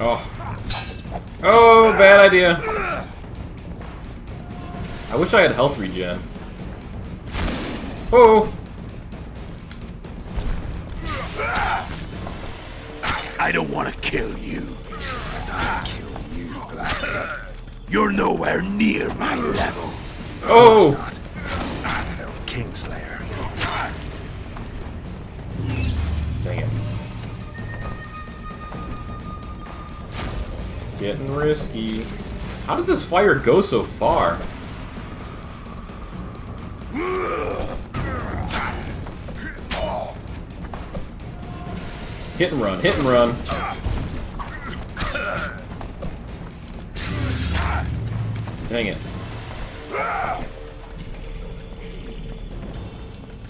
Oh. Oh, bad idea. I wish I had health regen. Oh.
I don't want to kill you. And I'll kill you, Blackhead. You're nowhere near my level.
Oh.
I'm no Kingslayer.
Dang it. Getting risky. How does this fire go so far? Hit and run, hit and run. Dang it.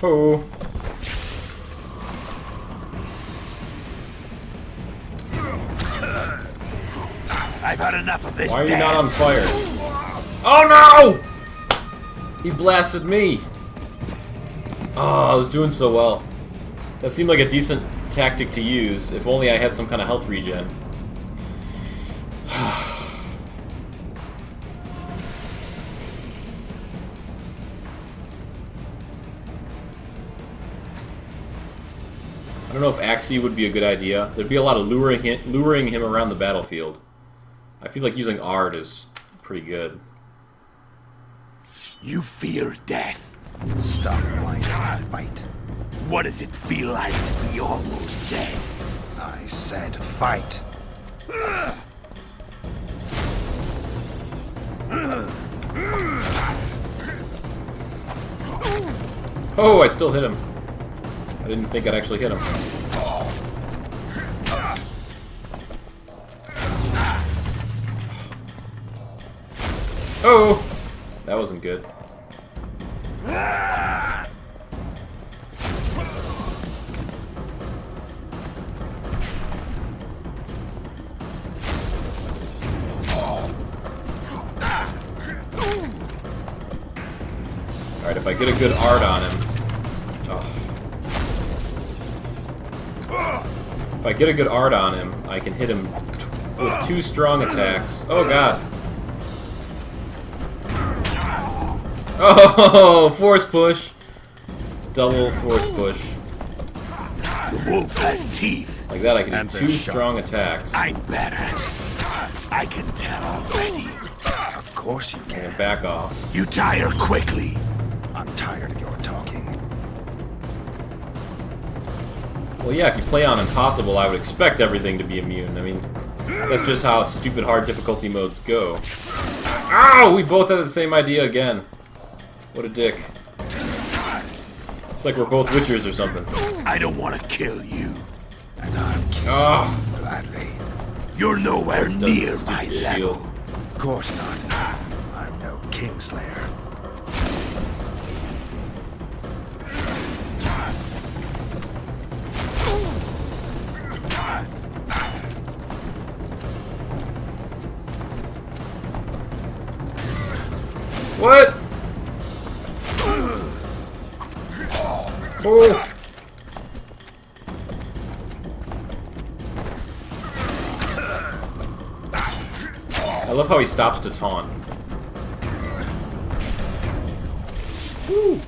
Oh.
I've had enough of this.
Why are you not on fire? Oh no! He blasted me. Oh, I was doing so well. That seemed like a decent tactic to use, if only I had some kind of health regen. I don't know if Axii would be a good idea. There'd be a lot of luring him around the battlefield. I feel like using Ard is pretty good.
You fear death. Stop whining and fight. What does it feel like to be almost dead? I said fight.
Oh, I still hit him. I didn't think I'd actually hit him. Oh! That wasn't good. Alright, if I get a good art on him... Oh. If I get a good art on him, I can hit him with 2 strong attacks. Oh god. Oh, force push. Double force push.
The wolf has teeth.
Like that, I can do 2 strong attacks.
I'm better. I can tell already. Of course you can.
And back off.
You tire quickly. I'm tired of your talking.
Well, yeah, if you play on Impossible, I would expect everything to be immune. I mean, that's just how stupid hard difficulty modes go. Ow! We both had the same idea again. What a dick. It's like we're both Witchers or something.
I don't want to kill you. And I'll kill you gladly. You're nowhere near my level. Of course not. I'm no Kingslayer.
What? Oh. I love how he stops to taunt. Woo.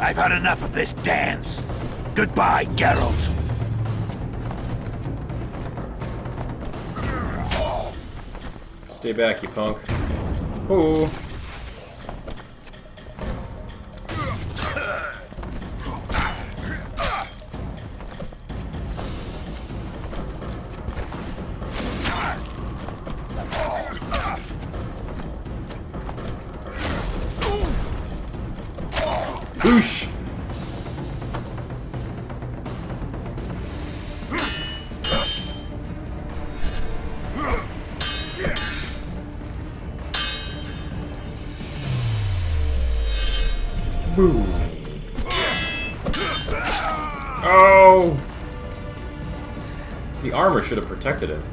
I've had enough of this dance. Goodbye, Geralt.
Stay back, you punk. Oh. Boosh! Boom. Oh! The armor should have protected him.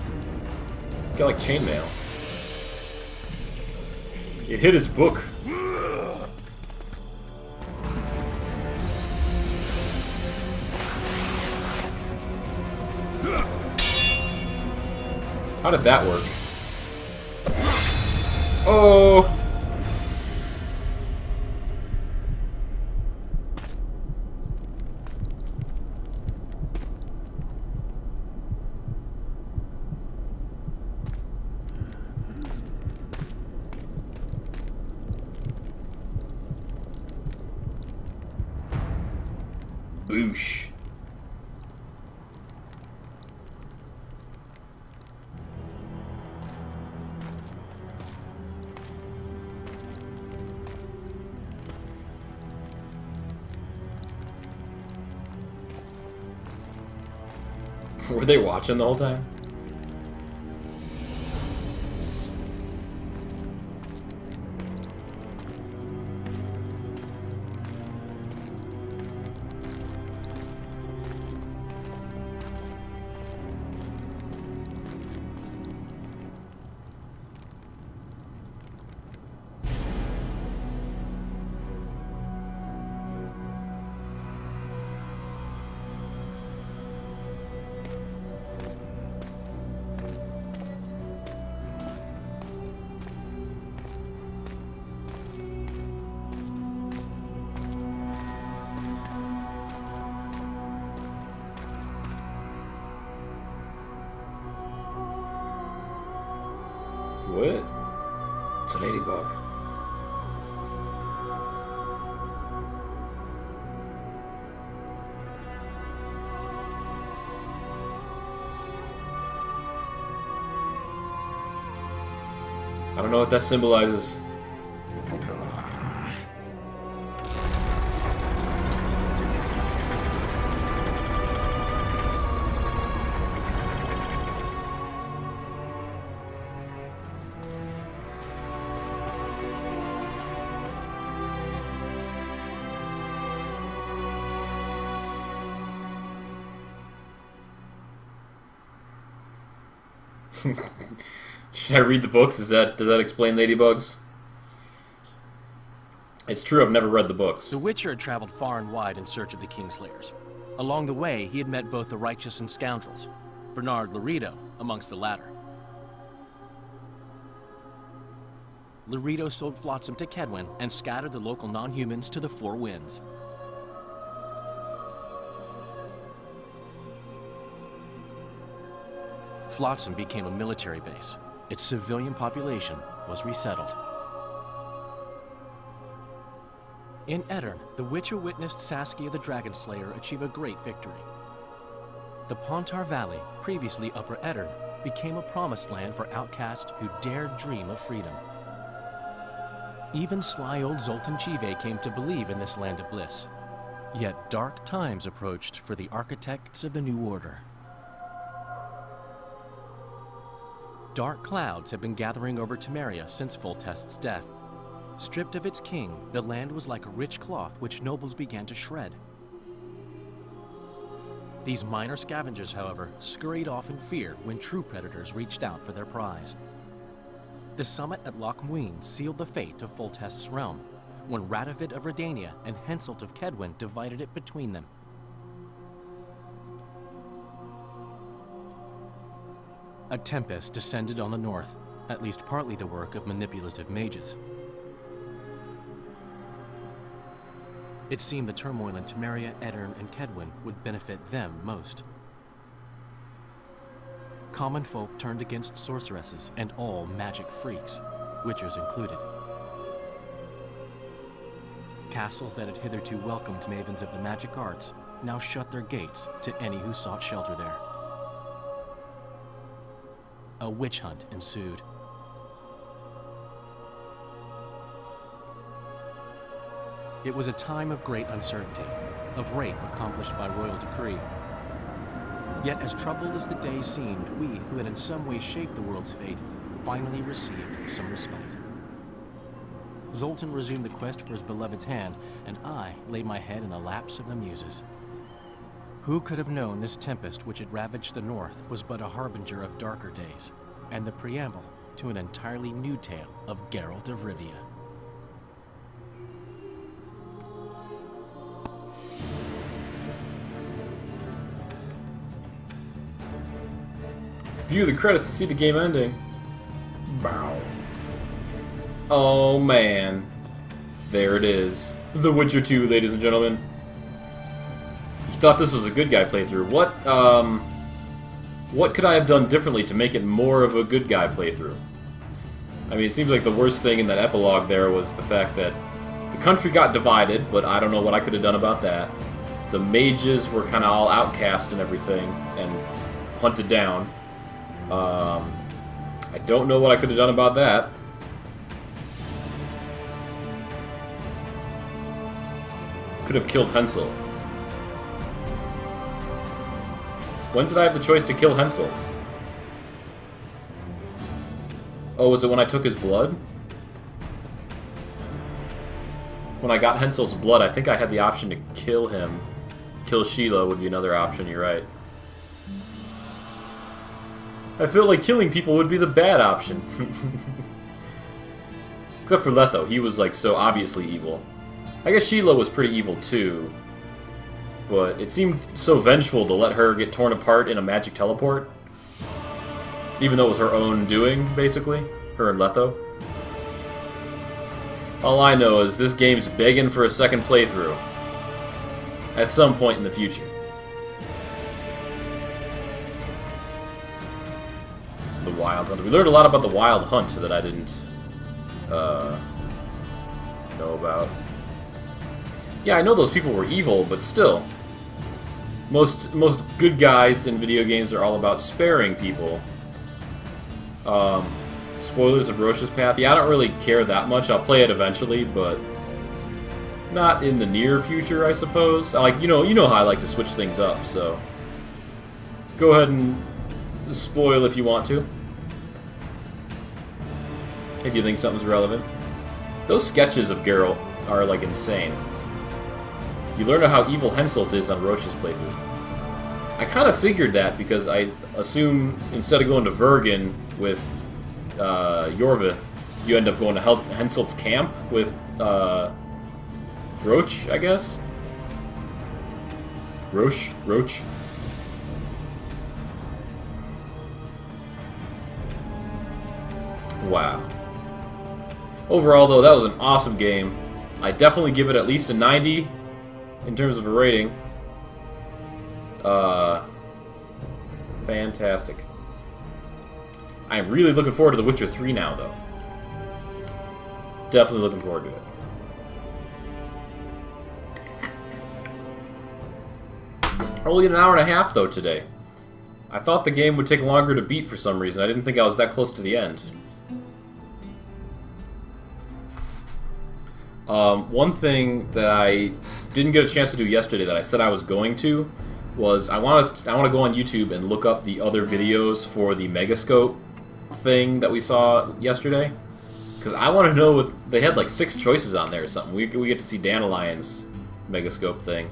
He's got like chainmail. It hit his book. How did that work? Oh! Boosh. Were they watching the whole time? What? It's a ladybug. I don't know what that symbolizes. Should I read the books? Does that explain ladybugs? It's true, I've never read the books.
The Witcher had traveled far and wide in search of the Kingslayers. Along the way, he had met both the righteous and scoundrels, Bernard Laredo amongst the latter. Laredo sold Flotsam to Kedwen and scattered the local non-humans to the four winds. Flotsam became a military base. Its civilian population was resettled. In Aedirn, the Witcher witnessed Saskia the Dragonslayer achieve a great victory. The Pontar Valley, previously Upper Aedirn, became a promised land for outcasts who dared dream of freedom. Even sly old Zoltan Chive came to believe in this land of bliss. Yet dark times approached for the architects of the New Order. Dark clouds had been gathering over Temeria since Foltest's death. Stripped of its king, the land was like a rich cloth which nobles began to shred. These minor scavengers, however, scurried off in fear when true predators reached out for their prize. The summit at Loch Muin sealed the fate of Foltest's realm, when Radovid of Redania and Henselt of Kedwen divided it between them. A tempest descended on the north, at least partly the work of manipulative mages. It seemed the turmoil in Temeria, Aedirn, and Kedwen would benefit them most. common folk turned against sorceresses and all magic freaks, witchers included. Castles that had hitherto welcomed mavens of the magic arts now shut their gates to any who sought shelter there. A witch hunt ensued. It was a time of great uncertainty, of rape accomplished by royal decree. Yet as troubled as the day seemed, we, who had in some way shaped the world's fate, finally received some respite. Zoltan resumed the quest for his beloved's hand, and I laid my head in the laps of the muses. Who could have known this tempest which had ravaged the north was but a harbinger of darker days, and the preamble to an entirely new tale of Geralt of Rivia.
View the credits to see the game ending. Bow. Oh man. There it is. The Witcher 2, ladies and gentlemen. You thought this was a good guy playthrough. What could I have done differently to make it more of a good guy playthrough? I mean, it seems like the worst thing in that epilogue there was the fact that the country got divided, but I don't know what I could have done about that. The mages were kind of all outcast and everything, and hunted down. I don't know what I could have done about that. Could have killed Hensel. When did I have the choice to kill Hensel? Oh, was it when I took his blood? When I got Hensel's blood, I think I had the option to kill him. Kill Sheila would be another option, you're right. I feel like killing people would be the bad option. Except for Letho, he was like so obviously evil. I guess Sheila was pretty evil too. But it seemed so vengeful to let her get torn apart in a magic teleport. Even though it was her own doing, basically. Her and Letho. All I know is this game's begging for a second playthrough. At some point in the future. The Wild Hunt. We learned a lot about the Wild Hunt that I didn't know about. Yeah, I know those people were evil, but still. Most good guys in video games are all about sparing people. Spoilers of Roche's Path. Yeah, I don't really care that much. I'll play it eventually, but not in the near future, I suppose. I like, you know how I like to switch things up, so go ahead and spoil if you want to. If you think something's relevant. Those sketches of Geralt are like insane. You learn how evil Henselt is on Roche's playthrough. I kind of figured that because I assume instead of going to Vergen with Yorvith, you end up going to Henselt's camp with Roche, I guess? Roche? Wow. Overall, though, that was an awesome game. I definitely give it at least a 90 in terms of a rating. Fantastic. I am really looking forward to The Witcher 3 now, though. Definitely looking forward to it. Only an hour and a half, though, today. I thought the game would take longer to beat for some reason. I didn't think I was that close to the end. One thing that I didn't get a chance to do yesterday that I said I was going to was I want to go on YouTube and look up the other videos for the Megascope thing that we saw yesterday, because I want to know what they had, like 6 choices on there or something. We get to see Dandelion's Megascope thing.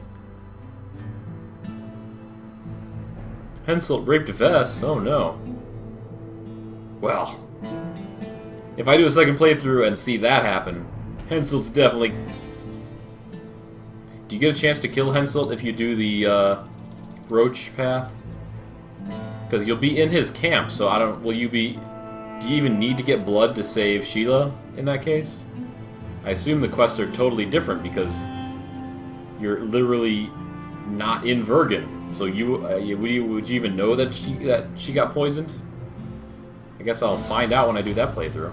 Henselt raped Vess. Oh no. Well, if I do a second playthrough and see that happen, Henselt's definitely... Do you get a chance to kill Henselt if you do the Roche path? Because you'll be in his camp, so I don't... Will you be... Do you even need to get blood to save Sheila in that case? I assume the quests are totally different because you're literally not in Vergen. So would you even know that she got poisoned? I guess I'll find out when I do that playthrough.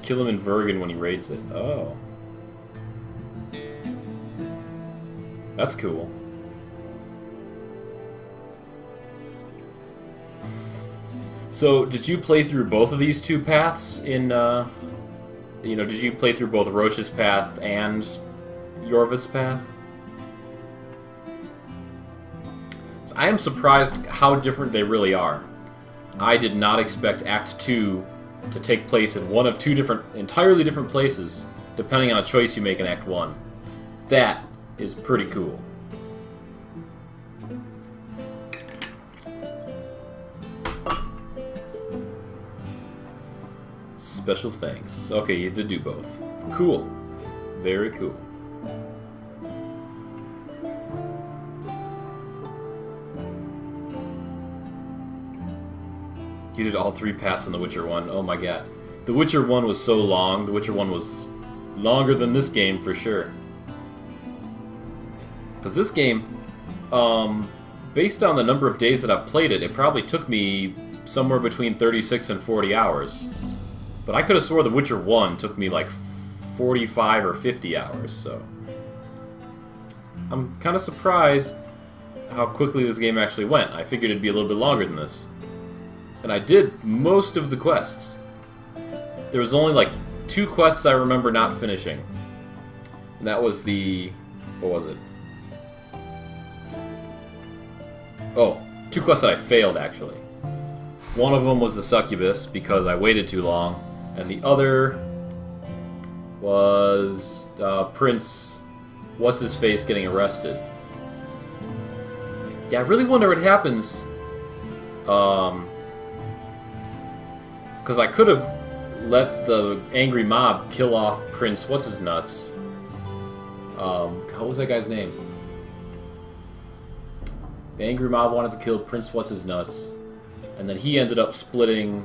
Kill him in Vergen when he raids it. Oh. That's cool. So, did you play through both of these two paths in, did you play through both Roche's path and Yorvith's path? So I am surprised how different they really are. I did not expect Act 2 to take place in one of two entirely different places, depending on a choice you make in Act 1. That is pretty cool. Special thanks. Okay, you did do both. Cool. Very cool. You did all 3 paths in The Witcher 1. Oh my god. The Witcher 1 was so long. The Witcher 1 was longer than this game for sure. Because this game, based on the number of days that I've played it, it probably took me somewhere between 36 and 40 hours. But I could have swore The Witcher 1 took me like 45 or 50 hours, so... I'm kind of surprised how quickly this game actually went. I figured it'd be a little bit longer than this. And I did most of the quests. There was only like 2 quests I remember not finishing. And that was the... what was it? Oh, 2 quests that I failed, actually. One of them was the Succubus, because I waited too long. And the other was Prince What's-His-Face getting arrested. Yeah, I really wonder what happens. Because I could have let the angry mob kill off Prince What's-His-Nuts. What was that guy's name? The angry mob wanted to kill Prince What's-His-Nuts. And then he ended up splitting...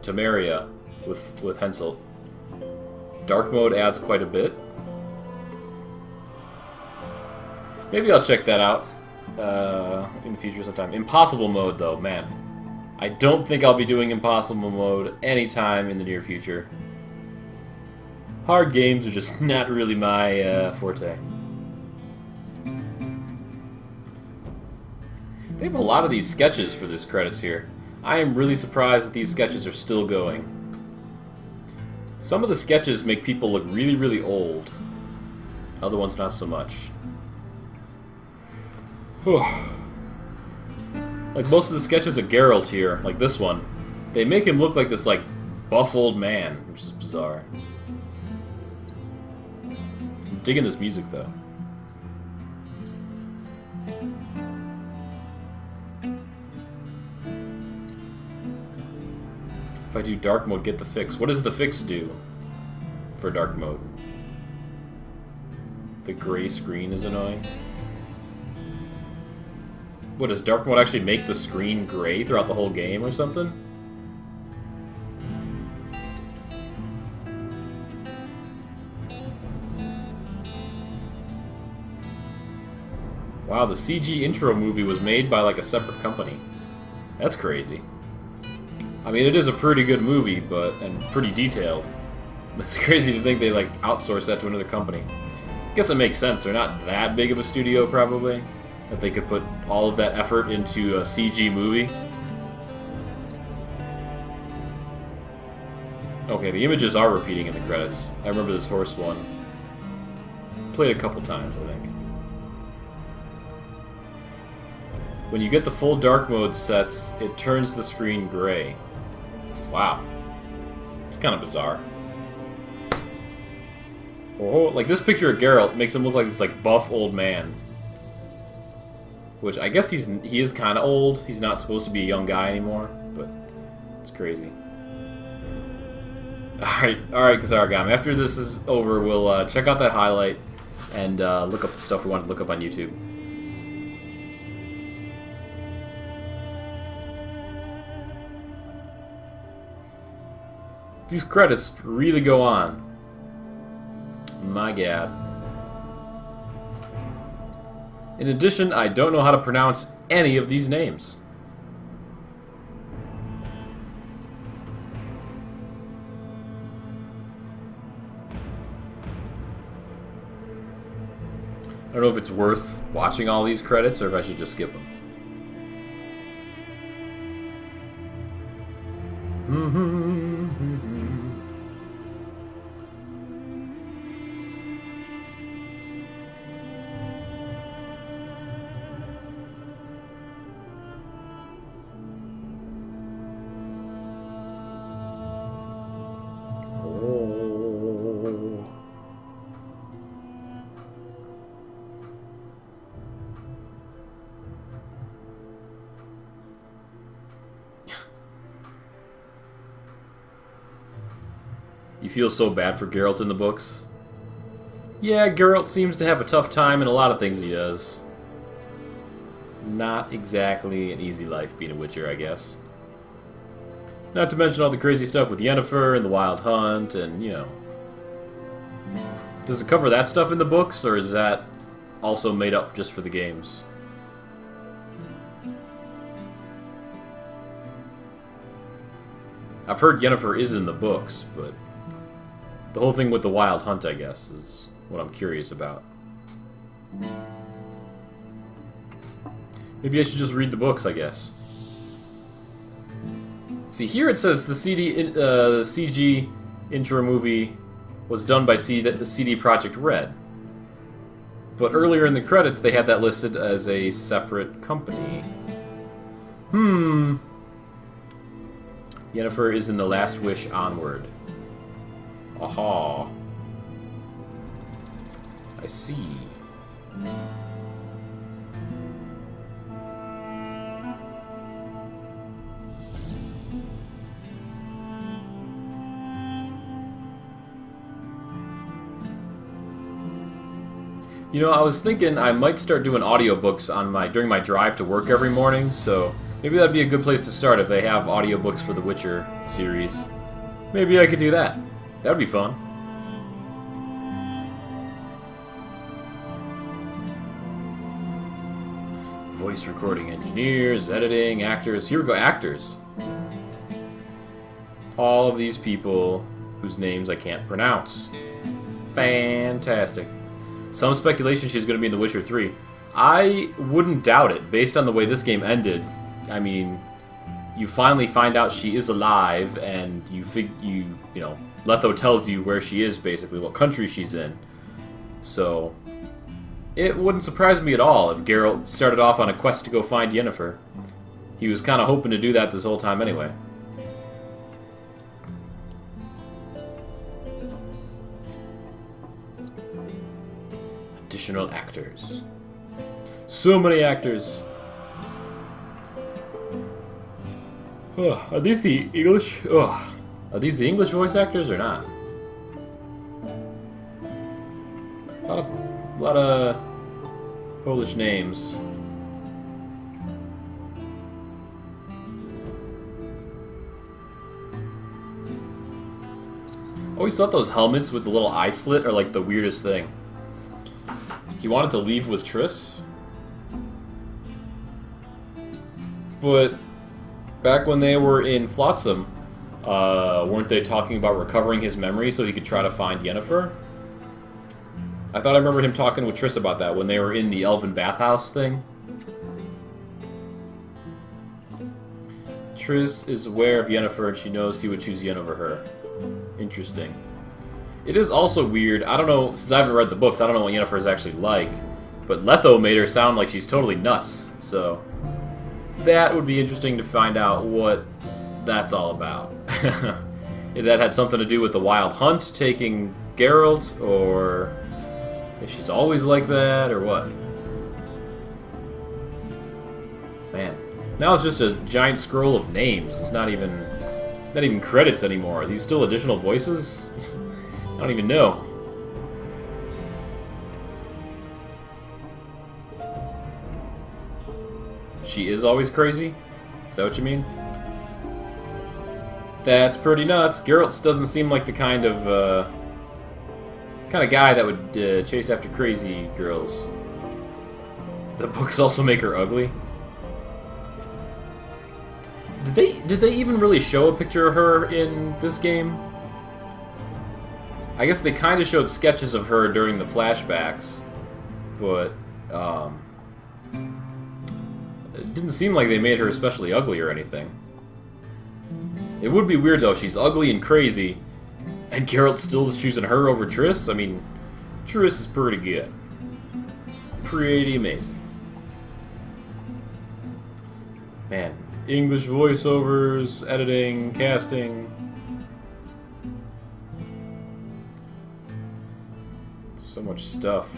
Temeria with Henselt. Dark mode adds quite a bit. Maybe I'll check that out in the future sometime. Impossible mode, though, man. I don't think I'll be doing impossible mode anytime in the near future. Hard games are just not really my forte. They have a lot of these sketches for this credits here. I am really surprised that these sketches are still going. Some of the sketches make people look really, really old. Other ones not so much. Like most of the sketches of Geralt here, like this one, they make him look like this like buff old man, which is bizarre. I'm digging this music though. If I do dark mode, get the fix. What does the fix do for dark mode? The gray screen is annoying. What, does dark mode actually make the screen gray throughout the whole game or something? Wow, the CG intro movie was made by like a separate company. That's crazy. I mean, it is a pretty good movie, and pretty detailed. It's crazy to think they like outsource that to another company. I guess it makes sense. They're not that big of a studio, probably, that they could put all of that effort into a CG movie. Okay, the images are repeating in the credits. I remember this horse one. Played a couple times, I think. When you get the full dark mode sets, it turns the screen gray. Wow. It's kind of bizarre. Oh, like this picture of Geralt makes him look like this like buff old man. Which I guess he is kind of old. He's not supposed to be a young guy anymore, but it's crazy. Alright, Kazaragami. After this is over, we'll check out that highlight and look up the stuff we wanted to look up on YouTube. These credits really go on. My god. In addition, I don't know how to pronounce any of these names. I don't know if it's worth watching all these credits or if I should just skip them. You feel so bad for Geralt in the books? Yeah, Geralt seems to have a tough time in a lot of things he does. Not exactly an easy life being a Witcher, I guess. Not to mention all the crazy stuff with Yennefer and the Wild Hunt and, you know. Does it cover that stuff in the books, or is that also made up just for the games? I've heard Yennefer is in the books, but the whole thing with the Wild Hunt, I guess, is what I'm curious about. Maybe I should just read the books, I guess. See, here it says the CG intro movie was done by CD Projekt Red. But earlier in the credits, they had that listed as a separate company. Yennefer is in The Last Wish Onward. Aha. I see. You know, I was thinking I might start doing audiobooks on during my drive to work every morning, so maybe that'd be a good place to start if they have audiobooks for the Witcher series. Maybe I could do that. That would be fun. Voice recording engineers, editing, actors. Here we go, actors. All of these people whose names I can't pronounce. Fantastic. Some speculation she's going to be in The Witcher 3. I wouldn't doubt it, based on the way this game ended. I mean, you finally find out she is alive, and you know, Letho tells you where she is, basically, what country she's in. So, it wouldn't surprise me at all if Geralt started off on a quest to go find Yennefer. He was kind of hoping to do that this whole time anyway. Additional actors. So many actors. Are these the English? Are these the English voice actors or not? A lot of Polish names. Always thought those helmets with the little eye slit are like the weirdest thing. He wanted to leave with Triss, but back when they were in Flotsam, weren't they talking about recovering his memory so he could try to find Yennefer? I thought I remember him talking with Triss about that when they were in the Elven bathhouse thing. Triss is aware of Yennefer and she knows he would choose Yen over her. Interesting. It is also weird, I don't know, since I haven't read the books, I don't know what Yennefer is actually like, but Letho made her sound like she's totally nuts, so that would be interesting to find out what that's all about. If that had something to do with the Wild Hunt taking Geralt, or if she's always like that, or what. Man. Now it's just a giant scroll of names. It's not even Not even credits anymore. Are these still additional voices? I don't even know. She is always crazy? Is that what you mean? That's pretty nuts. Geralt doesn't seem like the kind of guy that would chase after crazy girls. The books also make her ugly. Did they even really show a picture of her in this game? I guess they kind of showed sketches of her during the flashbacks, but it didn't seem like they made her especially ugly or anything. It would be weird though, she's ugly and crazy, and Geralt still is choosing her over Triss? I mean, Triss is pretty good. Pretty amazing. Man, English voiceovers, editing, casting. So much stuff.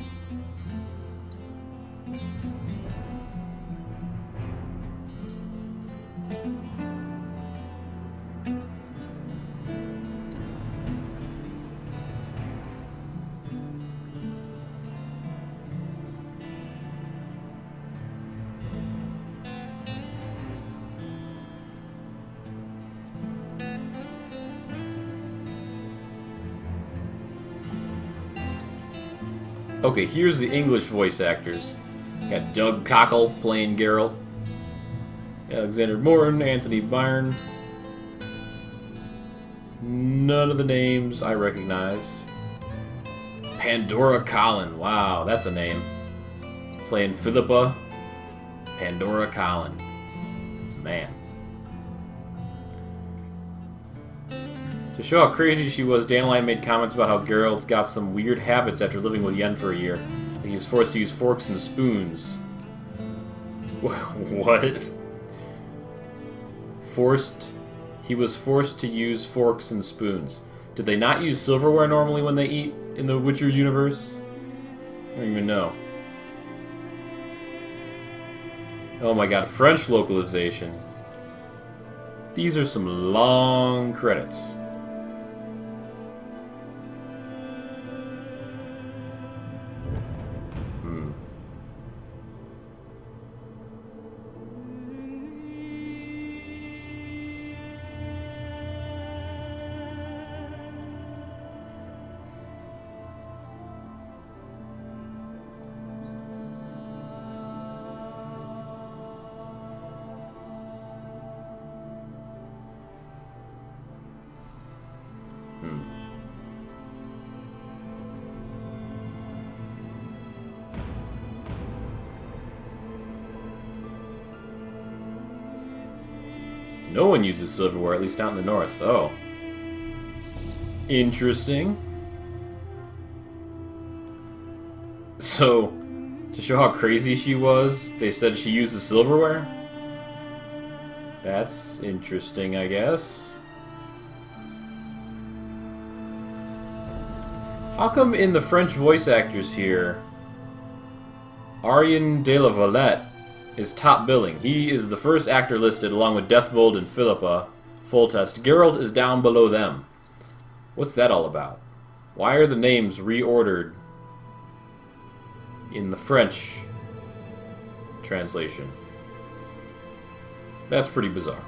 Okay, here's the English voice actors. Got Doug Cockle playing Geralt. Alexander Morton, Anthony Byrne. None of the names I recognize. Pandora Collin. Wow, that's a name. Playing Philippa. Pandora Collin. Man. To show how crazy she was, Dandelion made comments about how Geralt got some weird habits after living with Yen for a year. Like he was forced to use forks and spoons. What? He was forced to use forks and spoons. Did they not use silverware normally when they eat in the Witcher universe? I don't even know. Oh my god, French localization. These are some long credits. No one uses silverware, at least not in the north. Oh. Interesting. So, to show how crazy she was, they said she uses silverware? That's interesting, I guess. How come in the French voice actors here, Arjen de la Valette is top billing? He is the first actor listed along with Deathbold and Philippa. Foltest. Geralt is down below them. What's that all about? Why are the names reordered in the French translation? That's pretty bizarre.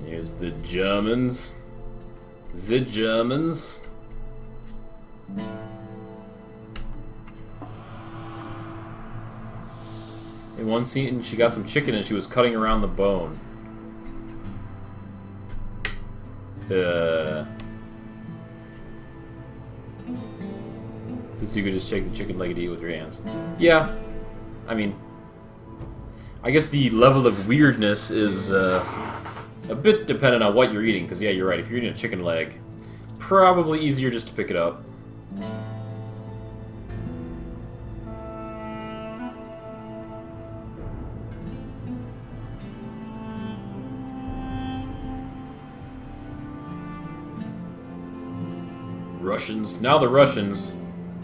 Here's the Germans. The Germans. In one scene, she got some chicken and she was cutting around the bone. Since you could just take the chicken leg and eat it with your hands. Yeah. I mean, I guess the level of weirdness is a bit dependent on what you're eating. Because, yeah, you're right. If you're eating a chicken leg, probably easier just to pick it up. Russians. Now the Russians,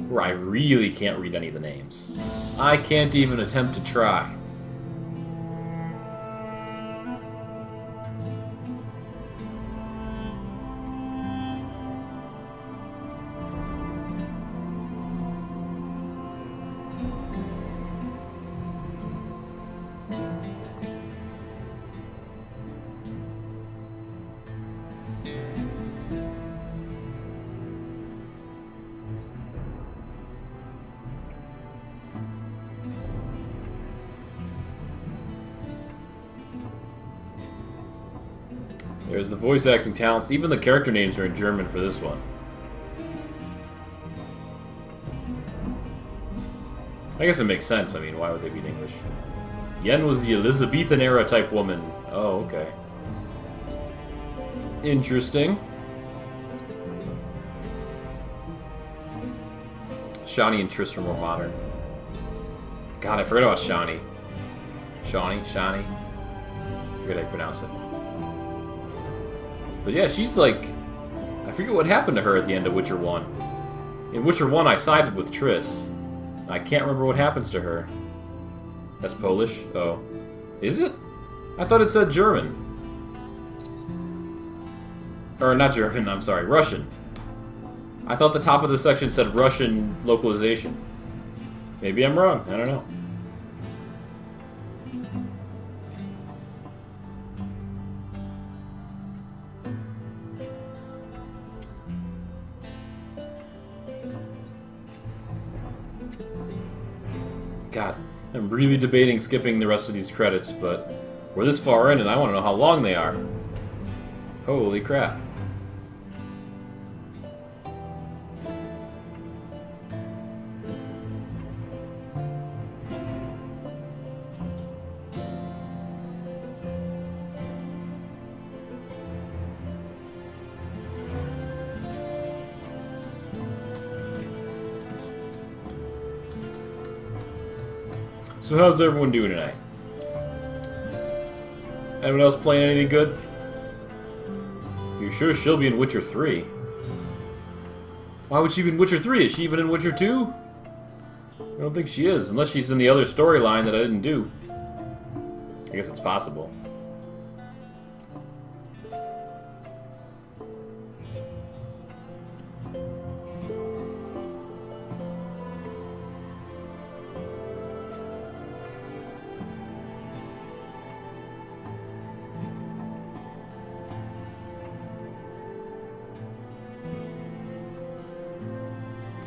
where I really can't read any of the names. I can't even attempt to try. There's the voice acting talents. Even the character names are in German for this one. I guess it makes sense. I mean, why would they be in English? Yen was the Elizabethan era type woman. Oh, okay. Interesting. Shani and Tristram were modern. God, I forgot about Shani. Shani? I forget how you pronounce it. But yeah, she's like... I forget what happened to her at the end of Witcher 1. In Witcher 1, I sided with Triss. I can't remember what happens to her. That's Polish? Oh. Is it? I thought it said German. Or not German, I'm sorry, Russian. I thought the top of the section said Russian localization. Maybe I'm wrong, I don't know. God, I'm really debating skipping the rest of these credits, but we're this far in and I want to know how long they are. Holy crap. So how's everyone doing tonight? Anyone else playing anything good? You sure she'll be in Witcher 3? Why would she be in Witcher 3? Is she even in Witcher 2? I don't think she is, unless she's in the other storyline that I didn't do. I guess it's possible.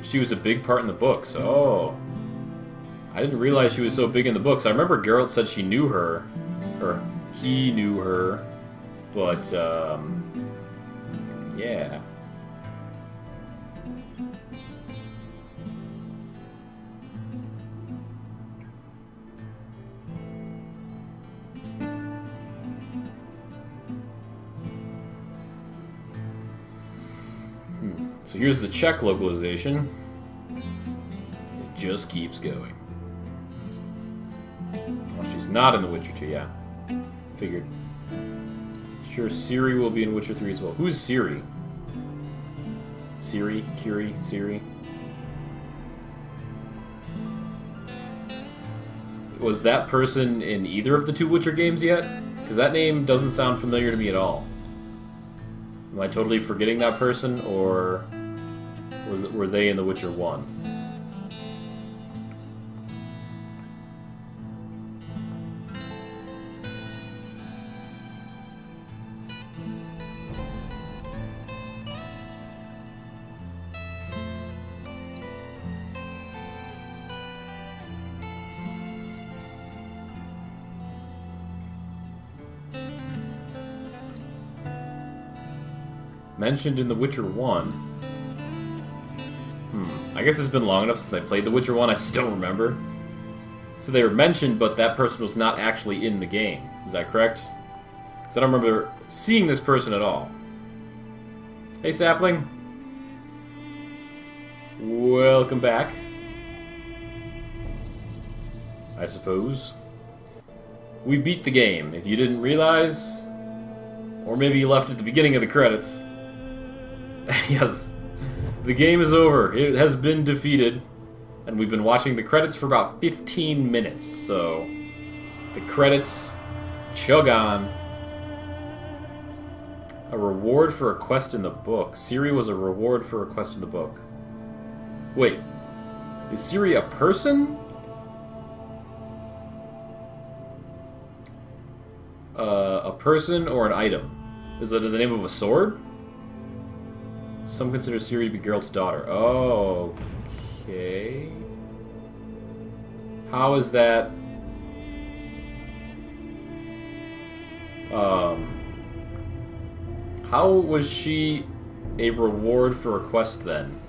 She was a big part in the books. Oh. I didn't realize she was so big in the books. I remember Geralt said she knew her. Or he knew her. But, yeah. So here's the Czech localization. It just keeps going. Oh, she's not in The Witcher 2, yeah. Figured. Sure, Ciri will be in Witcher 3 as well. Who's Ciri? Ciri? Kiri? Ciri? Was that person in either of the two Witcher games yet? Because that name doesn't sound familiar to me at all. Am I totally forgetting that person, or were they in The Witcher 1? Mentioned in The Witcher 1. I guess it's been long enough since I played The Witcher 1, I just don't remember. So they were mentioned, but that person was not actually in the game. Is that correct? Because I don't remember seeing this person at all. Hey, Sapling. Welcome back. I suppose. We beat the game, if you didn't realize. Or maybe you left at the beginning of the credits. Yes. The game is over. It has been defeated. And we've been watching the credits for about 15 minutes, so... The credits chug on. A reward for a quest in the book. Ciri was a reward for a quest in the book. Wait. Is Ciri a person? A person or an item? Is it the name of a sword? Some consider Ciri to be Geralt's daughter. Oh, okay. How is that? How was she a reward for a quest then?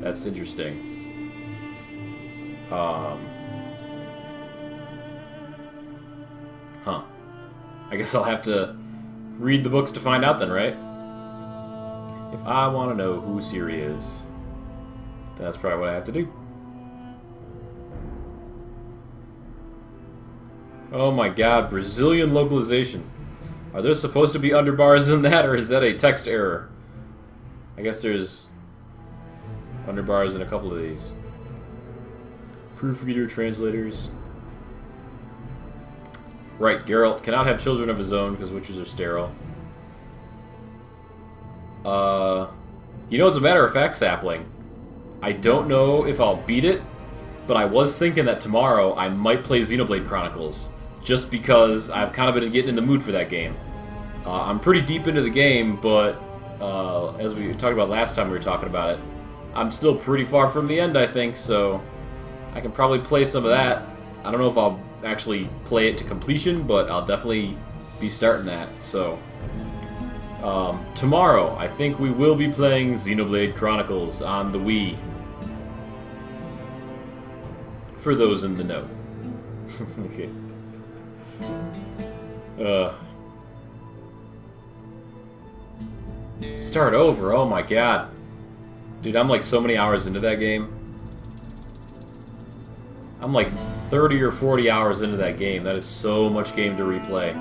That's interesting. Huh. I guess I'll have to read the books to find out then, right? If I want to know who Ciri is, that's probably what I have to do. Oh my god, Brazilian localization. Are there supposed to be underbars in that, or is that a text error? I guess there's underbars in a couple of these. Proofreader, translators. Right, Geralt cannot have children of his own because witches are sterile. You know, as a matter of fact, Sapling, I don't know if I'll beat it, but I was thinking that tomorrow I might play Xenoblade Chronicles, just because I've kind of been getting in the mood for that game. I'm pretty deep into the game, but as we talked about last time we were talking about it, I'm still pretty far from the end, I think, so I can probably play some of that. I don't know if I'll actually play it to completion, but I'll definitely be starting that, so... tomorrow, I think we will be playing Xenoblade Chronicles on the Wii. For those in the know. Okay. Start over, oh my god. Dude, I'm like so many hours into that game. I'm like 30 or 40 hours into that game. That is so much game to replay.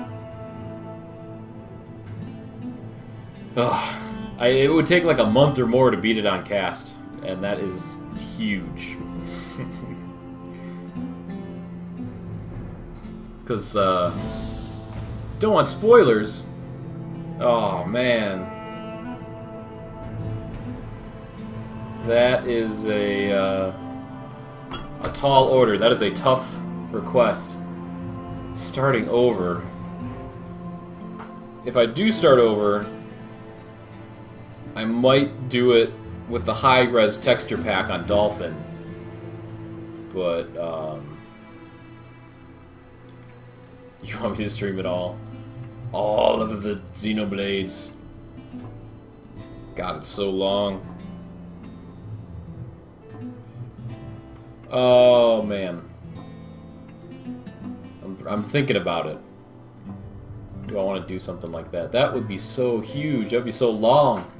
It would take like a month or more to beat it on cast, and that is huge. Because, don't want spoilers. Oh, man. That is a tall order. That is a tough request. Starting over. If I do start over, I might do it with the high-res texture pack on Dolphin. But, you want me to stream it all? All of the Xenoblades. God, it's so long. Oh, man. I'm thinking about it. Do I want to do something like that? That would be so huge. That would be so long.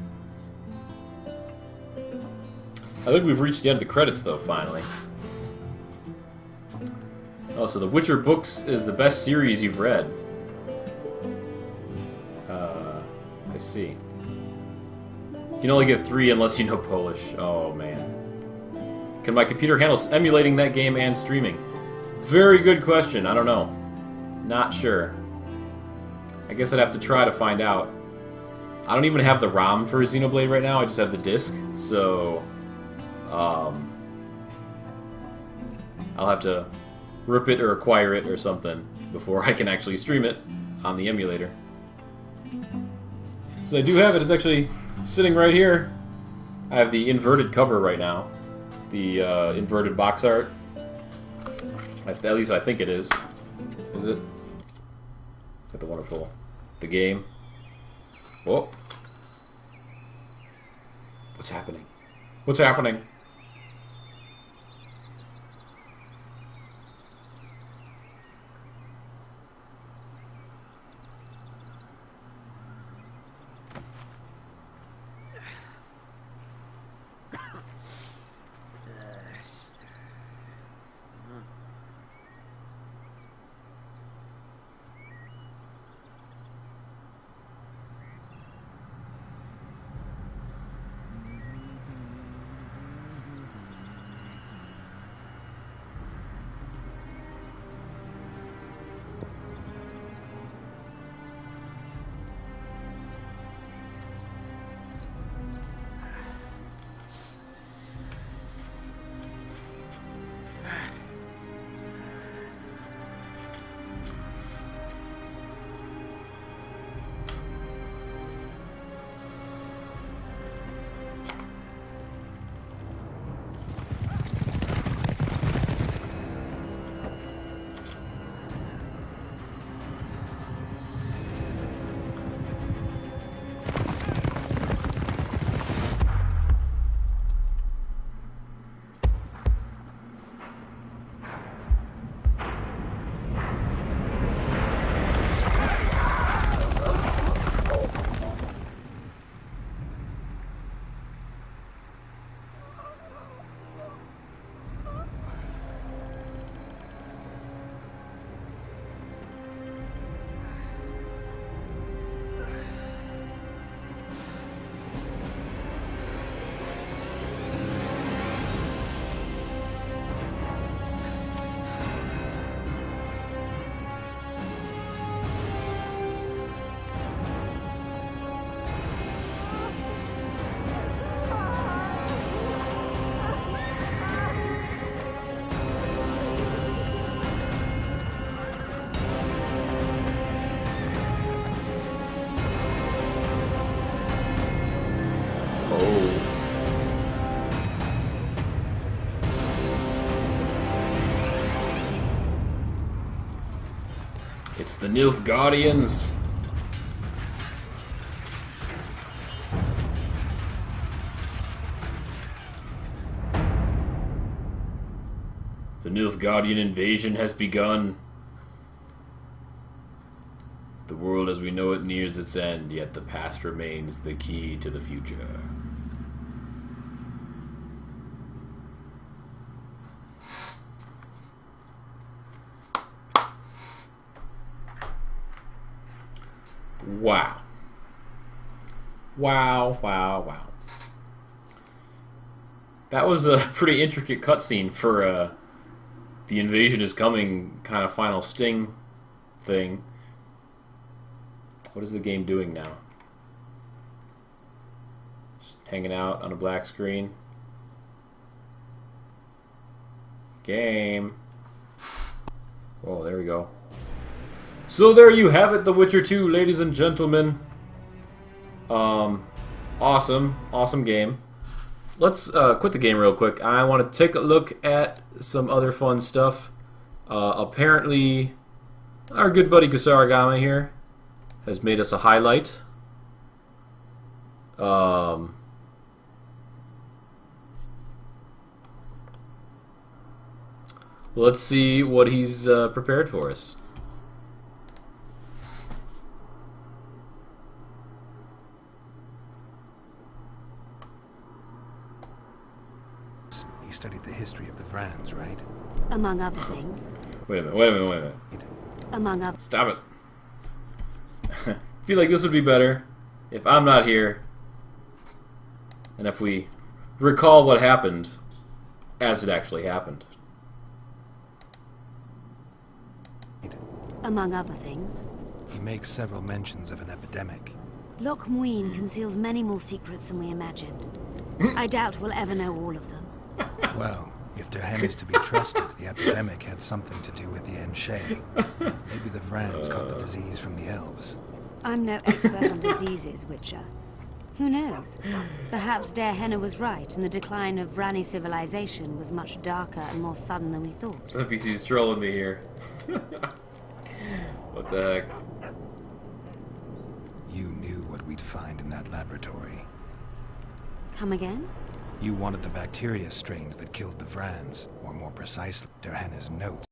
I think we've reached the end of the credits, though, finally. Oh, so The Witcher books is the best series you've read. I see. You can only get 3 unless you know Polish. Oh, man. Can my computer handle emulating that game and streaming? Very good question. I don't know. Not sure. I guess I'd have to try to find out. I don't even have the ROM for Xenoblade right now. I just have the disc, so... I'll have to rip it or acquire it or something before I can actually stream it on the emulator. So I do have it. It's actually sitting right here. I have the inverted cover right now. The inverted box art. At least I think it is. Is it? Got the wonderful... the game. Whoa. What's happening? What's happening? It's the Nilfgaardians. The Nilfgaardian invasion has begun. The world as we know it nears its end, yet the past remains the key to the future. Wow. Wow, wow, wow. That was a pretty intricate cutscene for the invasion is coming kind of final sting thing. What is the game doing now? Just hanging out on a black screen. Game. Oh, there we go. So there you have it, The Witcher 2, ladies and gentlemen. Awesome game. Let's quit the game real quick. I want to take a look at some other fun stuff. Apparently, our good buddy Kusarigama here has made us a highlight. Let's see what he's prepared for us.
He studied the history of the Vrans, right?
Among other things.
Wait a minute.
Among other...
Stop it. I feel like this would be better if I'm not here and if we recall what happened as it actually happened.
Among other things.
He makes several mentions of an epidemic.
Loch Muin conceals many more secrets than we imagined. I doubt we'll ever know all of them.
Well, if Terhen is to be trusted, the epidemic had something to do with the Aen Seidhe. Maybe the Vrans caught the disease from the elves.
I'm no expert on diseases, Witcher. Who knows? Perhaps Der Henna was right, and the decline of Vrani civilization was much darker and more sudden than we thought.
Some NPC's trolling me here. What the heck?
You knew what we'd find in that laboratory.
Come again?
You wanted the bacteria strains that killed the Vrans, or more precisely, Der Henna's notes.